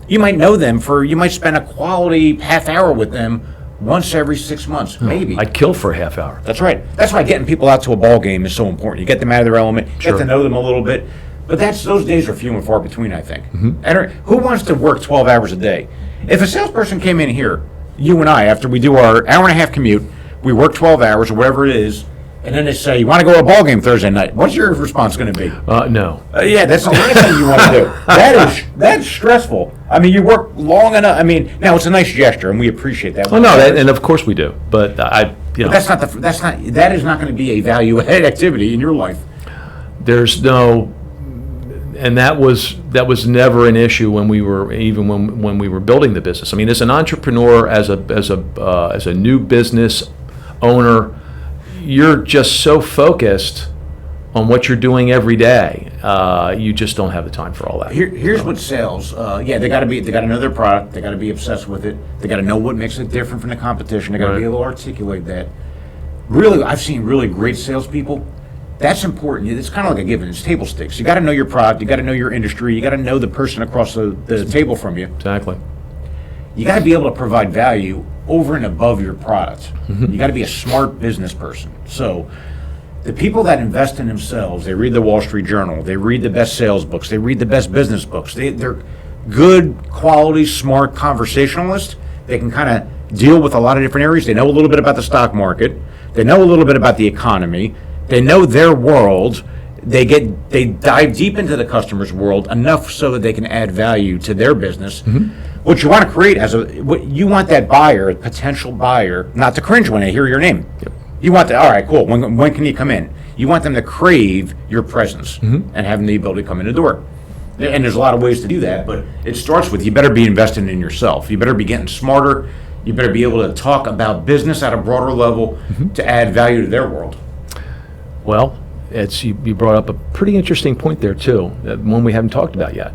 C: You might know them you might spend a quality half hour with them once every 6 months, maybe.
A: I'd kill for a half hour.
C: That's right. That's why getting people out to a ball game is so important. You get them out of their element,
A: Sure.
C: get to know them a little bit. But those days are few and far between, I think. And who wants to work 12 hours a day? If a salesperson came in here, you and I, after we do our hour and a half commute, we work 12 hours or whatever it is, and then they say, you want to go to a ball game Thursday night? What's your response going to be?
A: No.
C: Yeah, that's the last thing you want to do. That's stressful. I mean, you work long enough. I mean, now it's a nice gesture, and we appreciate that.
A: Oh, no, and of course we do. But
C: But that is not going to be a value-added activity in your life.
A: there's no, and that was never an issue when we were when we were building the business. I mean, as an entrepreneur, as a new business owner, you're just so focused on what you're doing every day. You just don't have the time for all that.
C: Here's what sales. They got to know their product. They got to be obsessed with it. They got to know what makes it different from the competition. They got to
A: Right.
C: be able to articulate that. Really, I've seen really great salespeople. That's important. It's kind of like a given. It's table stakes. You got to know your product. You got to know your industry. You got to know the person across the table from you.
A: Exactly.
C: You got to be able to provide value over and above your product. You got to be a smart business person. So the people that invest in themselves, they read the Wall Street Journal, they read the best sales books, they read the best business books. They're good, quality, smart conversationalists. They can kind of deal with a lot of different areas. They know a little bit about the stock market. They know a little bit about the economy. They know their world. They dive deep into the customer's world enough so that they can add value to their business. What you want to create you want that buyer, a potential buyer, not to cringe when they hear your name. You want all right, cool. When can you come in? You want them to crave your presence and having the ability to come in the door. And there's a lot of ways to do that, but it starts with, you better be investing in yourself. You better be getting smarter. You better be able to talk about business at a broader level to add value to their world.
A: Well, you brought up a pretty interesting point there too, one we haven't talked about yet.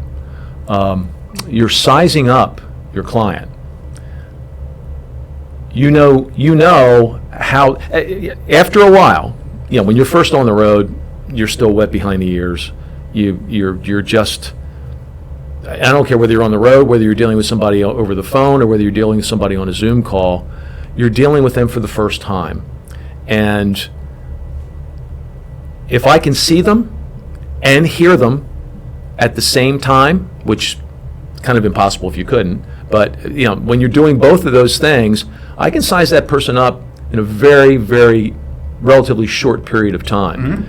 A: You're sizing up your client. You know how, after a while, when you're first on the road, you're still wet behind the ears. You're just, I don't care whether you're on the road, whether you're dealing with somebody over the phone, or whether you're dealing with somebody on a Zoom call, you're dealing with them for the first time. And if I can see them and hear them at the same time, which is kind of impossible if you couldn't, but when you're doing both of those things, I can size that person up in a very, very relatively short period of time.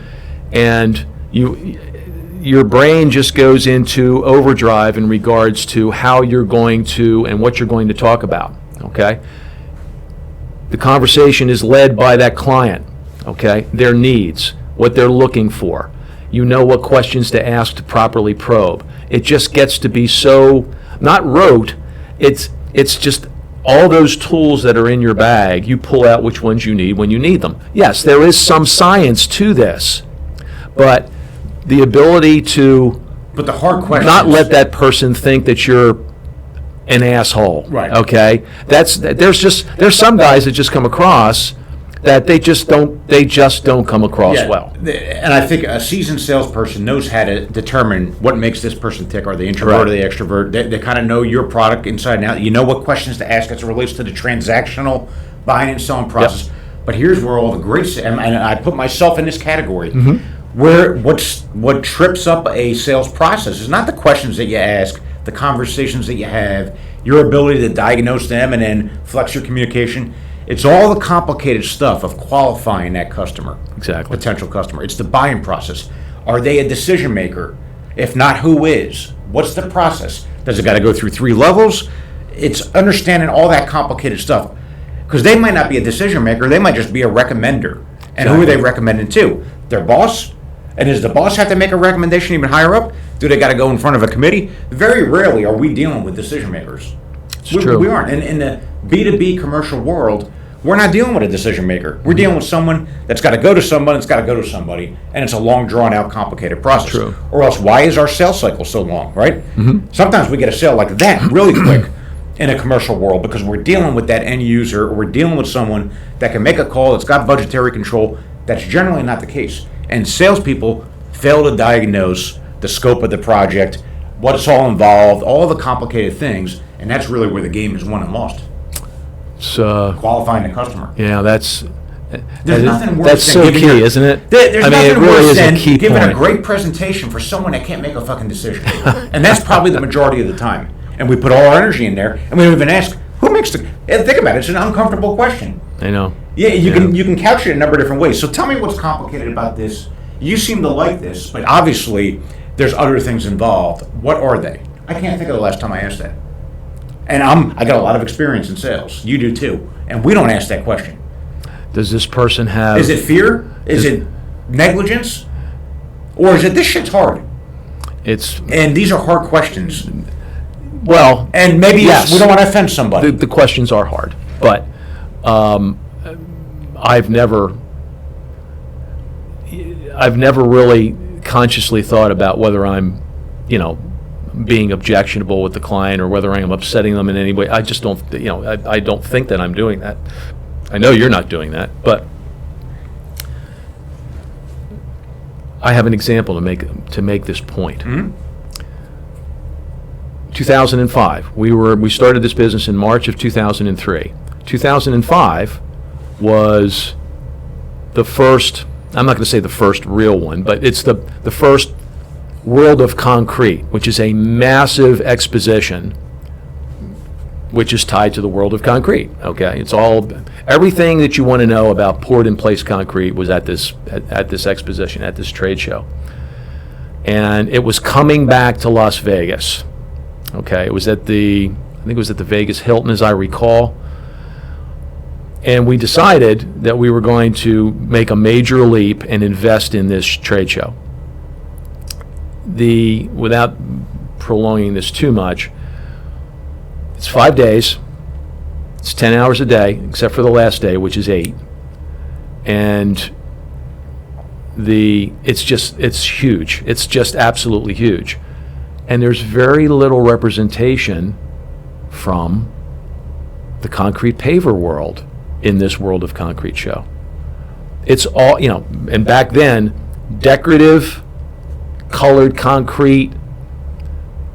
A: And your brain just goes into overdrive in regards to how you're going to and what you're going to talk about, okay? The conversation is led by that client, okay? Their needs, what they're looking for. You know what questions to ask to properly probe. It just gets to be so, not rote, it's just all those tools that are in your bag, you pull out which ones you need when you need them. Yes, there is some science to this, but the ability to
C: But the hard questions.
A: not let that person think that you're an asshole.
C: Right.
A: Okay? There's some guys that just come across that they just don't come across well.
C: And I think a seasoned salesperson knows how to determine what makes this person tick. Are they introvert? Are they extrovert? They kind of know your product inside and out. You know what questions to ask as it relates to the transactional buying and selling process. Yep. But here's where all the great, and I put myself in this category, where what trips up a sales process is not the questions that you ask, the conversations that you have, your ability to diagnose them and then flex your communication. It's all the complicated stuff of qualifying that customer.
A: Exactly.
C: Potential customer. It's the buying process. Are they a decision maker? If not, who is? What's the process? Does it got to go through 3 levels? It's understanding all that complicated stuff. Because they might not be a decision maker. They might just be a recommender. And who are they recommending to? Their boss? And does the boss have to make a recommendation even higher up? Do they got to go in front of a committee? Very rarely are we dealing with decision makers.
A: It's true.
C: We aren't. In the B2B commercial world, we're not dealing with a decision maker. We're dealing with someone that's got to go to someone, that's got to go to somebody, and it's a long, drawn-out, complicated process.
A: True.
C: Or else, why is our sales cycle so long, right? Sometimes we get a sale like that really quick in a commercial world because we're dealing with that end user, or we're dealing with someone that can make a call, that's got budgetary control. That's generally not the case. And salespeople fail to diagnose the scope of the project, what's all involved, all the complicated things, and that's really where the game is won and lost.
A: It's,
C: Qualifying the customer.
A: yeah, that's
C: nothing worse
A: that's
C: than
A: so
C: giving
A: key,
C: your-
A: isn't it?
C: There's
A: I mean,
C: nothing
A: it really
C: worse
A: is a
C: than
A: key
C: giving
A: point.
C: a great presentation for someone that can't make a fucking decision. And that's probably the majority of the time. And we put all our energy in there, and we don't even ask, who makes the... And think about it, it's an uncomfortable question.
A: I know.
C: Yeah, you can couch it in a number of different ways. So tell me what's complicated about this. You seem to like this, but obviously there's other things involved. What are they? I can't think of the last time I asked that. And I got a lot of experience in sales. You do too. And we don't ask that question.
A: Does this person have...
C: Is it fear? Is it negligence? Or is it this shit's hard?
A: It's...
C: And these are hard questions.
A: Well...
C: And maybe
A: yes,
C: we don't want to offend somebody.
A: the questions are hard, but I've never really consciously thought about whether I'm, being objectionable with the client or whether I am upsetting them in any way. I just don't, I don't think that I'm doing that. I know you're not doing that, but I have an example to make this point. 2005. We started this business in March of 2003. 2005 was the first, I'm not going to say the first real one, but it's the first World of Concrete, which is a massive exposition which is tied to the world of concrete. Okay, it's all, everything that you want to know about poured in place concrete was at this exposition, at this trade show. And it was coming back to Las Vegas. Okay, it was I think it was at the Vegas Hilton, as I recall. And we decided that we were going to make a major leap and invest in this trade show. Without prolonging this too much, it's 5 days, it's 10 hours a day, except for the last day, which is 8. And it's huge. It's just absolutely huge. And there's very little representation from the concrete paver world in this World of Concrete show. It's all, and back then, decorative, colored concrete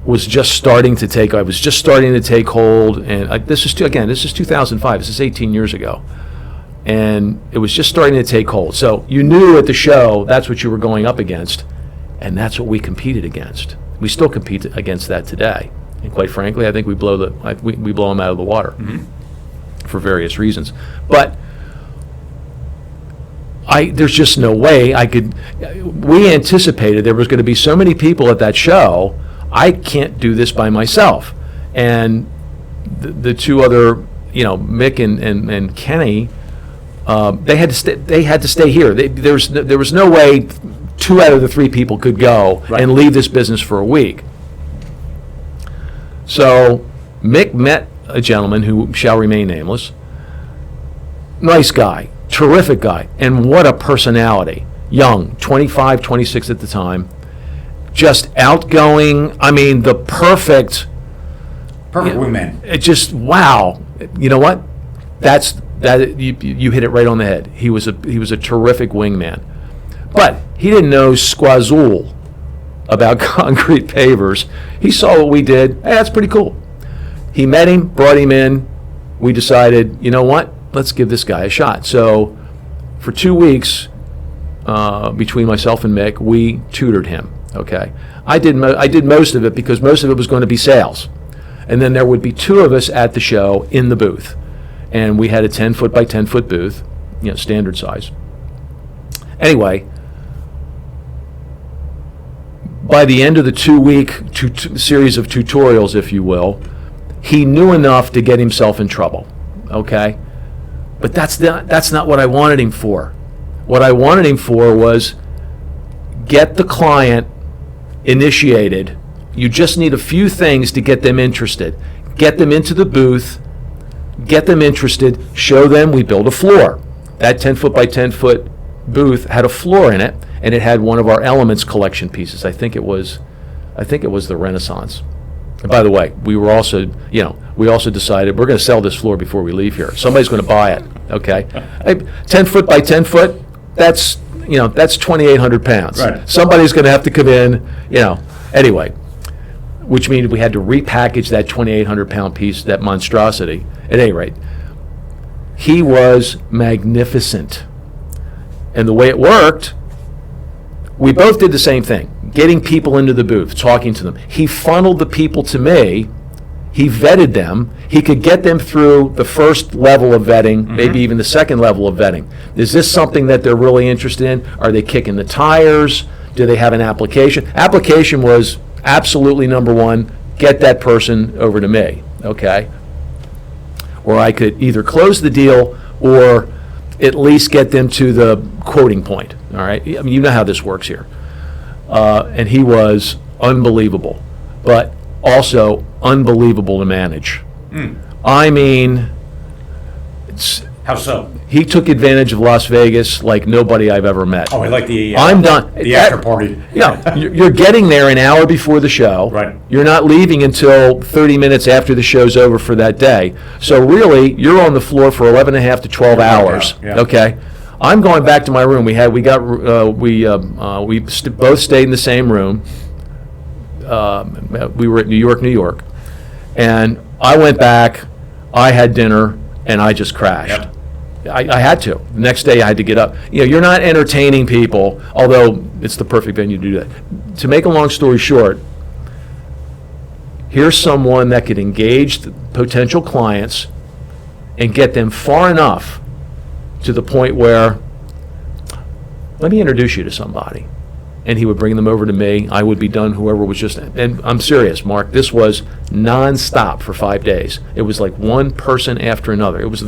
A: was just starting to take hold. And this is 2005. This is 18 years ago. And it was just starting to take hold. So you knew at the show that's what you were going up against, and that's what we competed against. We still compete against that today. And quite frankly, I think we blow them out of the water for various reasons. But there's just no way we anticipated there was going to be so many people at that show, I can't do this by myself. And the two other, Mick and Kenny, they had to stay here. There was no way 2 out of the 3 people could go and leave this business for a week. So Mick met a gentleman who shall remain nameless. Nice guy, terrific guy, and what a personality. Young, 25, 26 at the time. Just outgoing. I mean, the perfect
C: wingman.
A: It just, wow. You know what? You hit it right on the head. He was a terrific wingman. But he didn't know squazoo about concrete pavers. He saw what we did. Hey, that's pretty cool. He met him, brought him in. We decided, you know what? Let's give this guy a shot. So for 2 weeks, between myself and Mick, we tutored him. Okay, I did most of it because most of it was going to be sales, and then there would be 2 of us at the show in the booth, and we had a 10-foot by 10-foot booth, standard size. Anyway, by the end of the 2-week series of tutorials, if you will, he knew enough to get himself in trouble. Okay, but that's not what I wanted him for. What I wanted him for was get the client initiated. You just need a few things to get them interested. Get them into the booth, get them interested, show them we build a floor. That 10-foot by 10-foot booth had a floor in it, and it had one of our Elements collection pieces. I think it was the Renaissance. And by the way, we also decided we're going to sell this floor before we leave here. Somebody's going to buy it. Okay, 10-foot by 10-foot. That's 2,800 pounds.
C: Right.
A: Somebody's going to have to come in, Anyway, which means we had to repackage that 2,800 pound piece, that monstrosity. At any rate, he was magnificent. And the way it worked, we both did the same thing, getting people into the booth, talking to them. He funneled the people to me. He vetted them. He could get them through the first level of vetting, maybe even the second level of vetting. Is this something that they're really interested in? Are they kicking the tires? Do they have an application? Application was absolutely number one. Get that person over to me, okay? Or I could either close the deal or at least get them to the quoting point, all right? I mean, you know how this works here. And he was unbelievable, but also unbelievable to manage. I mean,
C: How so?
A: he took advantage of Las Vegas like nobody I've ever met.
C: Oh, I like the
A: I'm done.
C: the after party.
A: Yeah, you're getting there an hour before the show.
C: Right.
A: You're not leaving until 30 minutes after the show's over for that day. So really, you're on the floor for 11 and a half to 12 hours.
C: Yeah.
A: Okay. I'm going back to my room. We both stayed in the same room. We were at New York, and I went back. I had dinner, and I just crashed.
C: Yep.
A: I had to. The next day I had to get up. You're not entertaining people, although it's the perfect venue to do that. To make a long story short, here's someone that could engage the potential clients and get them far enough to the point where, let me introduce you to somebody. And he would bring them over to me. I would be done, whoever was just, and I'm serious, Mark, this was nonstop for 5 days. It was like one person after another. It was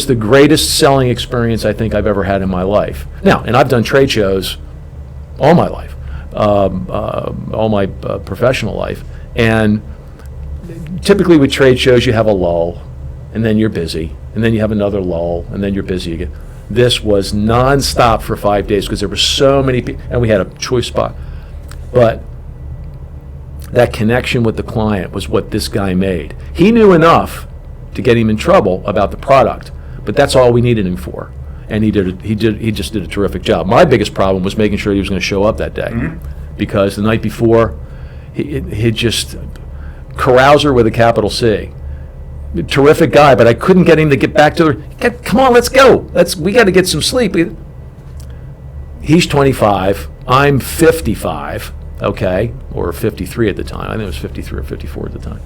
A: the greatest selling experience I think I've ever had in my life. Now, and I've done trade shows all my life, all my professional life. And typically with trade shows, you have a lull, and then you're busy, and then you have another lull, and then you're busy again. This was nonstop for 5 days because there were so many people, and we had a choice spot. But that connection with the client was what this guy made. He knew enough to get him in trouble about the product, but that's all we needed him for. And he just did a terrific job. My biggest problem was making sure he was going to show up that day, because the night before, he just carouser with a capital C. Terrific guy, but I couldn't get him to get back to her. Come on, let's go. We got to get some sleep. He's 25. I'm 55. Okay, or 53 at the time. I think it was 53 or 54 at the time.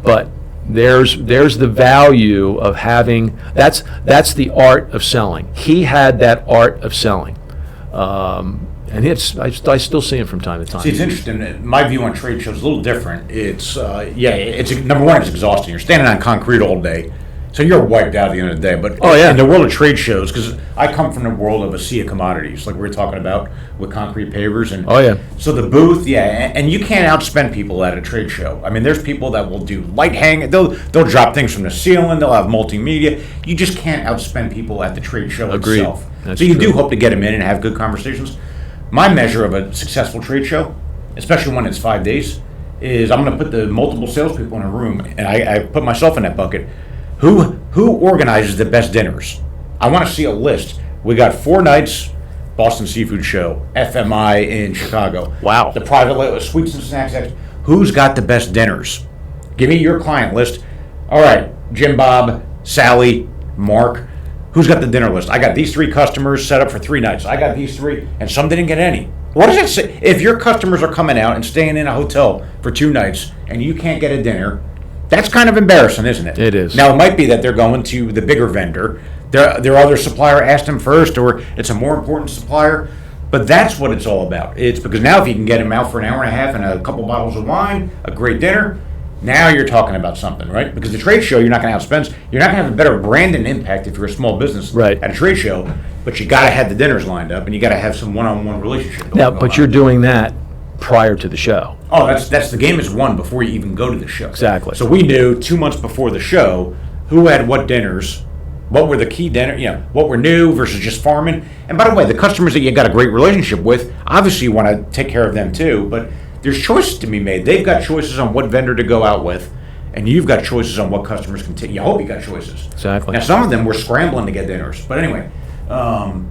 A: But there's the value of having. That's the art of selling. He had that art of selling. And I still see him from time to time.
C: See, it's interesting. My view on trade shows is a little different. It's number one, it's exhausting. You're standing on concrete all day. So you're wiped out at the end of the day. But
A: Oh, yeah.
C: in the world of trade shows, because I come from the world of a sea of commodities, like we were talking about with concrete pavers. And
A: Oh, yeah.
C: So the booth, yeah, and you can't outspend people at a trade show. I mean, there's people that will do light hang. They'll drop things from the ceiling. They'll have multimedia. You just can't outspend people at the trade show
A: Agreed.
C: itself.
A: That's
C: so you
A: true.
C: do hope to get them in and have good conversations. My measure of a successful trade show, especially when it's 5 days, is I'm going to put the multiple salespeople in a room, and I put myself in that bucket. Who organizes the best dinners? I want to see a list. We got 4 nights, Boston Seafood Show, FMI in Chicago.
A: Wow.
C: The private sweets and snacks. Who's got the best dinners? Give me your client list. All right, Jim, Bob, Sally, Mark. Who's got the dinner list? I got these 3 customers set up for 3 nights. I got these 3, and some didn't get any. What does that say? If your customers are coming out and staying in a hotel for 2 nights and you can't get a dinner, that's kind of embarrassing, isn't it?
A: It is.
C: Now, it might be that they're going to the bigger vendor. Their other supplier asked them first, or it's a more important supplier. But that's what it's all about. It's because now if you can get them out for an hour and a half and a couple bottles of wine, a great dinner, now you're talking about something, right? Because the trade show, you're not going to outspend. You're not going to have a better brand and impact if you're a small business
A: Right.
C: at a trade show. But you got to have the dinners lined up, and you got to have some one-on-one relationship going
A: Now,
C: on.
A: but you're doing that prior to the show.
C: Oh, that's the game is won before you even go to the show.
A: Exactly.
C: So we knew 2 months before the show who had what dinners, what were the key dinner, what were new versus just farming. And by the way, the customers that you got a great relationship with, obviously you want to take care of them too. But there's choices to be made. They've got choices on what vendor to go out with, and you've got choices on what customers can take. You hope you got choices.
A: Exactly.
C: Now some of them were scrambling to get dinners, but anyway.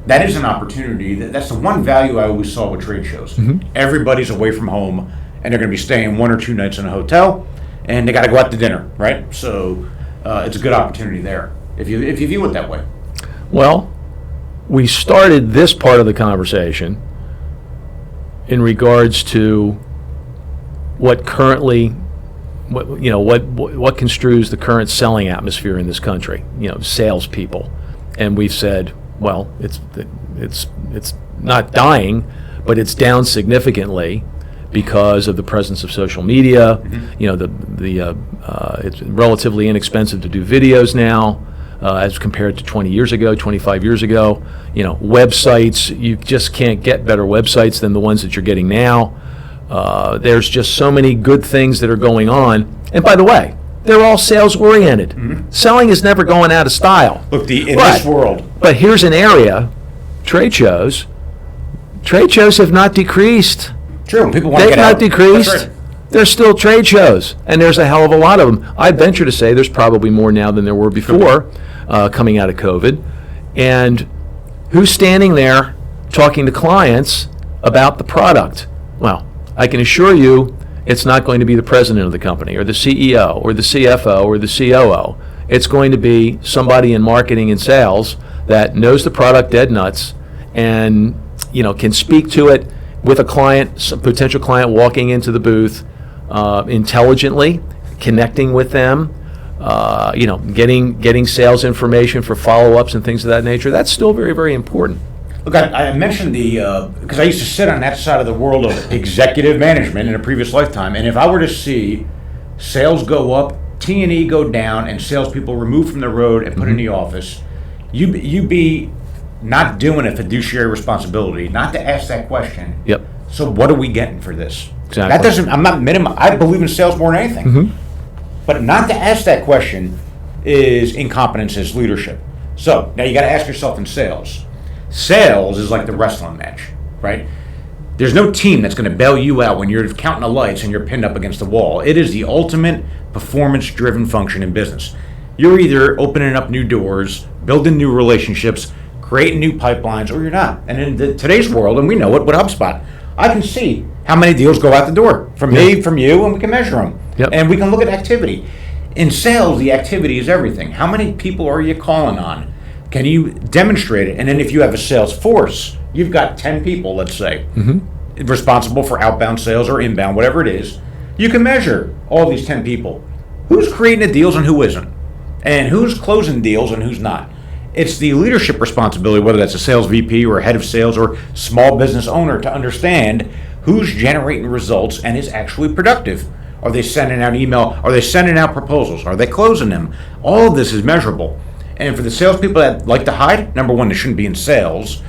C: That is an opportunity. That's the one value I always saw with trade shows.
A: Mm-hmm.
C: Everybody's away from home, and they're going to be staying 1 or 2 nights in a hotel, and they got to go out to dinner, right? So it's a good opportunity there if you view it that way.
A: Well, we started this part of the conversation in regards to what currently, what construes the current selling atmosphere in this country. Salespeople, and we've said, well, it's not dying, but it's down significantly because of the presence of social media. Mm-hmm. It's relatively inexpensive to do videos now, as compared to 20 years ago, 25 years ago. Websites, you just can't get better websites than the ones that you're getting now. There's just so many good things that are going on. And by the way, they're all sales oriented. Mm-hmm. Selling is never going out of style.
C: Look, in this world.
A: But here's an area, trade shows have not decreased.
C: True, people want to
A: They've
C: get out.
A: not decreased.
C: That's right.
A: There's still trade shows, and there's a hell of a lot of them. I venture to say there's probably more now than there were before, coming out of COVID. And who's standing there talking to clients about the product? Well, I can assure you it's not going to be the president of the company or the CEO or the CFO or the COO. It's going to be somebody in marketing and sales that knows the product dead nuts and can speak to it with a client, some potential client walking into the booth, intelligently, connecting with them, getting sales information for follow-ups and things of that nature. That's still very, very important.
C: Look, I mentioned because I used to sit on that side of the world of executive management in a previous lifetime, and if I were to see sales go up, T&E go down, and salespeople removed from the road and put in the office, you'd be not doing a fiduciary responsibility, not to ask that question.
A: Yep.
C: So what are we getting for this?
A: Exactly.
C: That doesn't. I'm not minimum. I believe in sales more than anything, but not to ask that question is incompetence as leadership. So now you got to ask yourself in sales. Sales is like the wrestling match, right? There's no team that's going to bail you out when you're counting the lights and you're pinned up against the wall. It is the ultimate performance-driven function in business. You're either opening up new doors, building new relationships, creating new pipelines, or you're not. And in today's world, and we know it with HubSpot, I can see how many deals go out the door from me, from you, and we can measure them.
A: Yep.
C: And we can look at activity. In sales, the activity is everything. How many people are you calling on? Can you demonstrate it? And then if you have a sales force, you've got 10 people, let's say, responsible for outbound sales or inbound, whatever it is. You can measure all these 10 people. Who's creating the deals and who isn't? And who's closing deals and who's not? It's the leadership responsibility, whether that's a sales VP or a head of sales or small business owner, to understand who's generating results and is actually productive. Are they sending out email? Are they sending out proposals? Are they closing them? All of this is measurable. And for the salespeople that like to hide, number one, they shouldn't be in sales.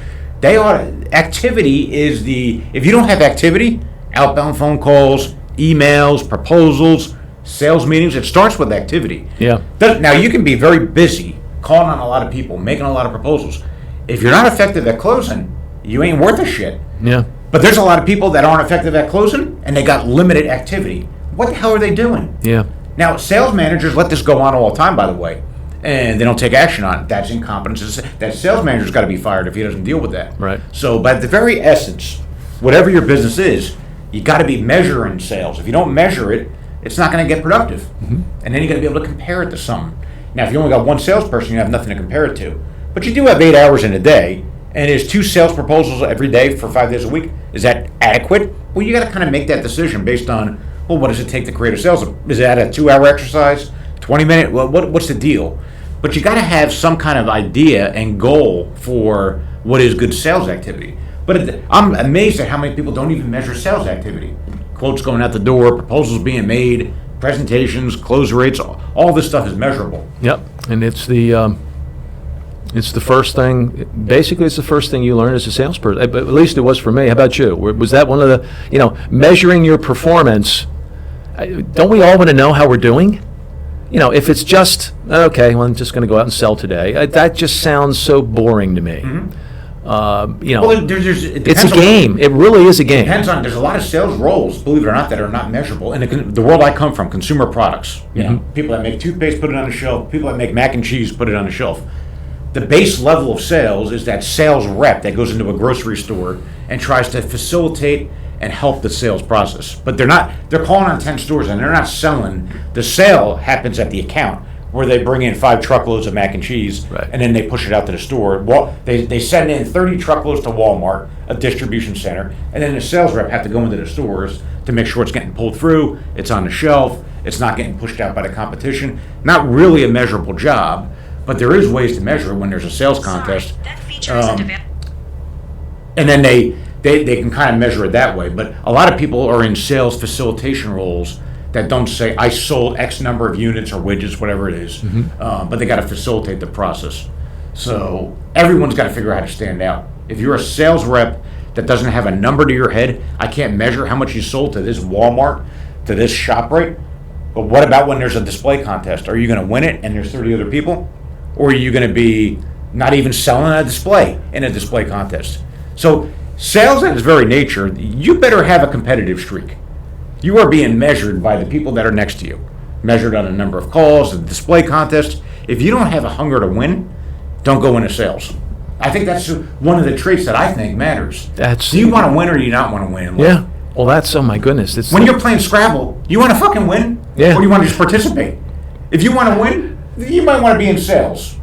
C: Activity is if you don't have activity, outbound phone calls, emails, proposals, sales meetings, it starts with activity.
A: Yeah.
C: Now, you can be very busy calling on a lot of people, making a lot of proposals. If you're not effective at closing, you ain't worth a shit.
A: Yeah.
C: But there's a lot of people that aren't effective at closing, and they got limited activity. What the hell are they doing?
A: Yeah.
C: Now, sales managers let this go on all the time, by the way, and they don't take action on it. That's incompetence. That sales manager's got to be fired if he doesn't deal with that.
A: Right.
C: So, by the very essence, whatever your business is, you got to be measuring sales. If you don't measure it, it's not going to get productive. Mm-hmm. And then you got to be able to compare it to something. Now, if you only got one salesperson, you have nothing to compare it to. But you do have 8 hours in a day, and is 2 sales proposals every day for 5 days a week, is that adequate? Well, you got to kind of make that decision based on, well, what does it take to create a sales? Is that a 2-hour exercise, 20-minute? Well, what's the deal? But you got to have some kind of idea and goal for what is good sales activity. But I'm amazed at how many people don't even measure sales activity. Quotes going out the door, proposals being made, presentations, close rates, all this stuff is measurable.
A: Yep. And it's the first thing. Basically, it's the first thing you learn as a salesperson. But at least it was for me. How about you? Was that one of the, measuring your performance? Don't we all want to know how we're doing? If it's just, okay, well, I'm just going to go out and sell today. That just sounds so boring to me. Mm-hmm.
C: Well,
A: it's a game. It really is a game.
C: There's a lot of sales roles, believe it or not, that are not measurable. In the world I come from, consumer products, people that make toothpaste, put it on the shelf. People that make mac and cheese, put it on the shelf. The base level of sales is that sales rep that goes into a grocery store and tries to facilitate and help the sales process. But they're calling on 10 stores and they're not selling. The sale happens at the account where they bring in 5 truckloads of mac and cheese, right, and then they push it out to the store. They send in 30 truckloads to Walmart, a distribution center, and then the sales rep have to go into the stores to make sure it's getting pulled through, it's on the shelf, it's not getting pushed out by the competition. Not really a measurable job, but there is ways to measure it when there's a sales contest. And then they can kind of measure it that way. But a lot of people are in sales facilitation roles that don't say, I sold X number of units or widgets, whatever it is, but they got to facilitate the process. So everyone's got to figure out how to stand out. If you're a sales rep that doesn't have a number to your head, I can't measure how much you sold to this Walmart, to this ShopRite, but what about when there's a display contest? Are you going to win it and there's 30 other people? Or are you going to be not even selling a display in a display contest? So sales at its very nature, you better have a competitive streak. You are being measured by the people that are next to you, measured on a number of calls, the display contest. If you don't have a hunger to win, don't go into sales. I think that's one of the traits that I think matters. Do you want to win or do you not want to win?
A: Yeah. Well, oh my goodness.
C: When you're playing Scrabble, you want to fucking win?
A: Yeah.
C: Or do you want to just participate? If you want to win, you might want to be in sales.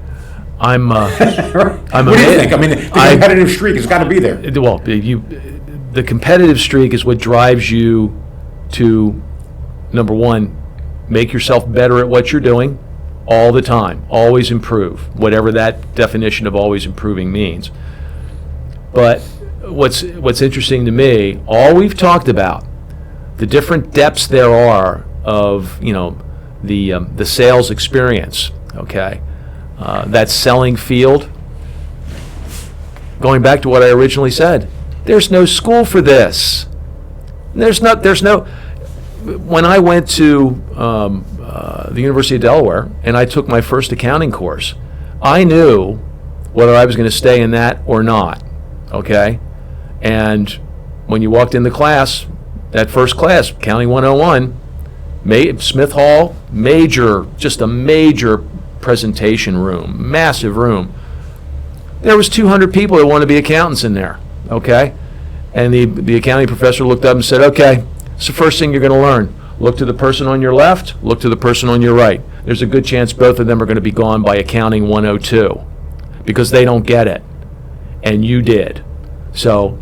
A: I'm
C: what do you think? I mean, the competitive streak has got to be there.
A: Well, the competitive streak is what drives you to, number one, make yourself better at what you're doing all the time. Always improve, whatever that definition of always improving means. But what's interesting to me, all we've talked about, the different depths there are of the sales experience. Okay, that selling field. Going back to what I originally said, there's no school for this. There's no. When I went to the University of Delaware and I took my first accounting course, I knew whether I was going to stay in that or not. Okay, and when you walked in the class, that first class, Accounting 101, Smith Hall, just a major presentation room, massive room. There was 200 people that wanted to be accountants in there. Okay, and the accounting professor looked up and said, okay, it's the first thing you're going to learn. Look to the person on your left, look to the person on your right. There's a good chance both of them are going to be gone by Accounting 102 because they don't get it, and you did. So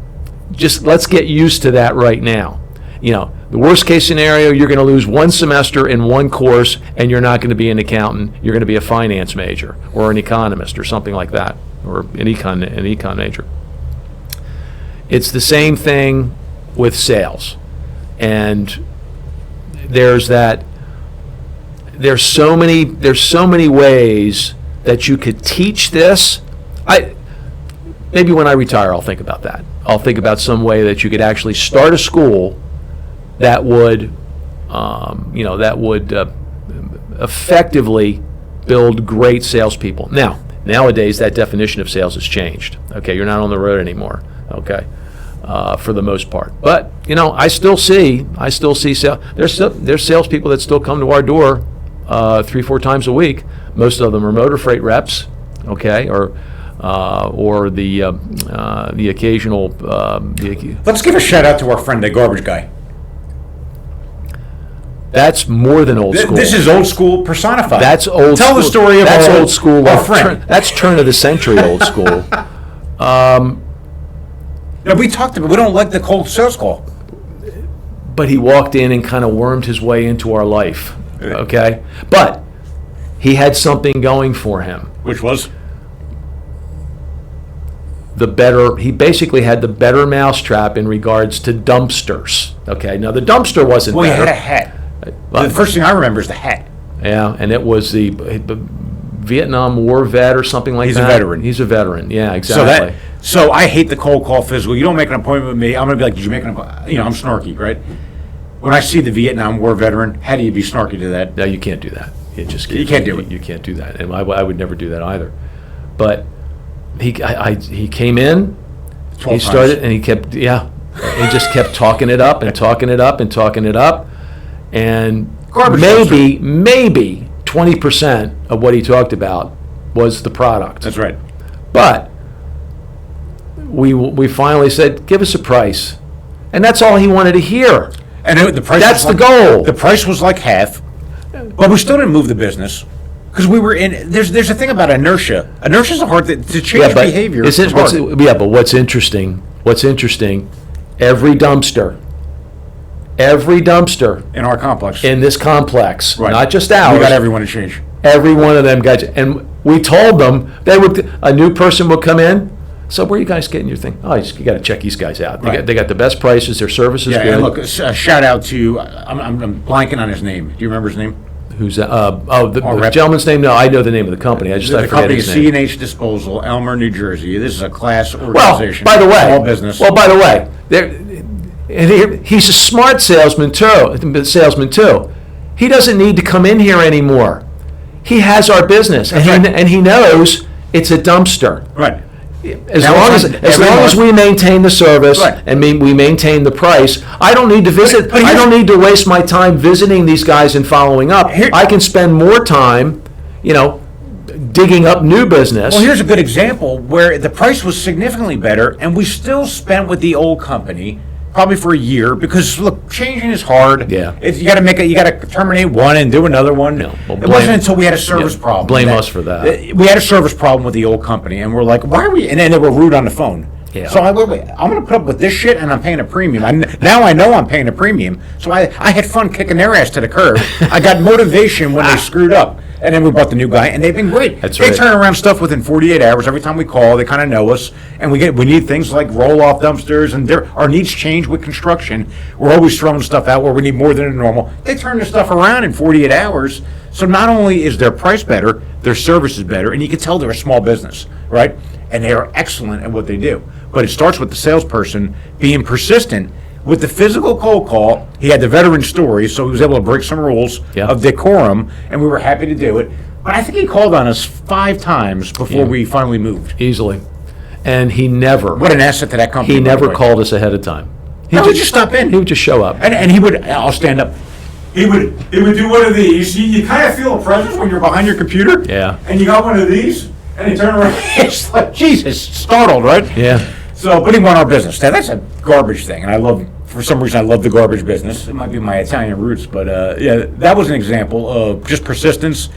A: just let's get used to that right now. The worst case scenario, you're going to lose one semester in one course, and you're not going to be an accountant. You're going to be a finance major or an economist or something like that, or an econ major. It's the same thing with sales. And there's so many ways that you could teach this. Maybe when I retire, I'll think about that. I'll think about some way that you could actually start a school that would, effectively build great salespeople. Now, nowadays, that definition of sales has changed. Okay, you're not on the road anymore. Okay, for the most part. But I still see sales. There's salespeople that still come to our door 3-4 times a week. Most of them are motor freight reps. Okay, or the occasional.
C: Let's give a shout out to our friend, the garbage guy.
A: That's more than old school.
C: This is old school personified.
A: That's old.
C: Tell
A: school.
C: the story of
A: that's
C: our
A: old school.
C: Our friend.
A: That's turn of the century old school.
C: We talked about. We don't like the cold sales call.
A: But he walked in and kind of wormed his way into our life. Okay, but he had something going for him.
C: Which was?
A: He basically had the better mousetrap in regards to dumpsters. Okay, now the dumpster wasn't
C: Well, he
A: better.
C: had a hat. The first thing I remember is the hat.
A: Yeah, and it was the Vietnam War vet or something like
C: He's
A: that.
C: a veteran.
A: He's a veteran, yeah, exactly.
C: So I hate the cold call physical. You don't make an appointment with me, I'm going to be like, did you make an appointment? I'm snarky, right? When I see the Vietnam War veteran, how do you be snarky to that?
A: No, you can't do that. You
C: can't do it.
A: You can't do that, and I would never do that either. But he came in, he started, and he just kept talking it up and talking it up and talking it up, and maybe 20% of what he talked about was the product.
C: That's right.
A: But we finally said, give us a price, and that's all he wanted to hear.
C: And the price.
A: That's the goal.
C: The price was like half, but we still didn't move the business because we were in. There's a thing about inertia. Inertia's a hard thing to change behavior. But
A: what's interesting? Every dumpster
C: in our complex,
A: in this complex,
C: right.
A: Not just ours.
C: We got everyone to change.
A: Every one of them guys, and we told them a new person would come in. So where are you guys getting your thing? Oh, you got to check these guys out. They got the best prices. Their service is good.
C: And look, a shout out to I'm blanking on his name. Do you remember his name?
A: Who's that? The gentleman's name? No, I know the name of the company. I forget his name.
C: The company is C&H Disposal, Elmer, New Jersey. This is a class organization.
A: Well,
C: small business.
A: by the way, he's a smart salesman too. He doesn't need to come in here anymore. He has our business, and he knows it's a dumpster.
C: Right.
A: As long as we maintain the service,
C: right.
A: and we maintain the price, I don't need to visit. I don't need to waste my time visiting these guys and following up. I can spend more time, digging up new business.
C: Well, here's a good example where the price was significantly better, and we still spent with the old company probably for a year because look, changing is hard.
A: Yeah,
C: you got to terminate one and do another one.
A: No,
C: it wasn't until we had a service problem.
A: Blame us for that.
C: We had a service problem with the old company, and we're like, why are we? And then they were rude on the phone.
A: Yeah.
C: So I'm going to put up with this shit, and I'm paying a premium. Now I know I'm paying a premium. So I had fun kicking their ass to the curb. I got motivation when they screwed up. And then we brought the new guy, and they've been great.
A: That's
C: they
A: right.
C: turn around stuff within 48 hours. Every time we call, they kind of know us, and we need things like roll-off dumpsters, and our needs change with construction. We're always throwing stuff out where we need more than normal. They turn the stuff around in 48 hours. So not only is their price better, their service is better, and you can tell they're a small business, right? And they are excellent at what they do. But it starts with the salesperson being persistent. With the physical cold call, he had the veteran story, so he was able to break some rules of decorum, and we were happy to do it. But I think he called on us 5 times before we finally moved.
A: Easily. And he never...
C: What an asset to that company.
A: He never called us ahead of time.
C: He would just stop in.
A: He would just show up.
C: And he would... I'll stand up. He would do one of these. You kind of feel a presence when you're behind your computer.
A: Yeah.
C: And you got one of these, and he turned around. It's like, Jesus, startled, right?
A: Yeah.
C: So, but he won our business. Now, that's a garbage thing, and for some reason, I love the garbage business. It might be my Italian roots, but that was an example of just persistence,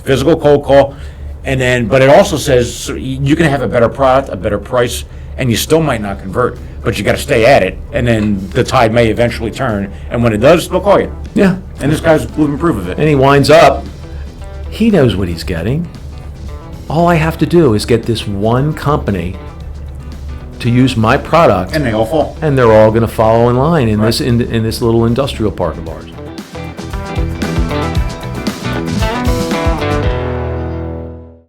C: physical cold call, but it also says you can have a better product, a better price, and you still might not convert, but you got to stay at it, and then the tide may eventually turn, and when it does, they'll call you.
A: Yeah.
C: And this guy's living proof of it.
A: And he winds up, he knows what he's getting. All I have to do is get this one company to use my product,
C: and they all fall.
A: And they're all going to follow in line in this little industrial park of ours.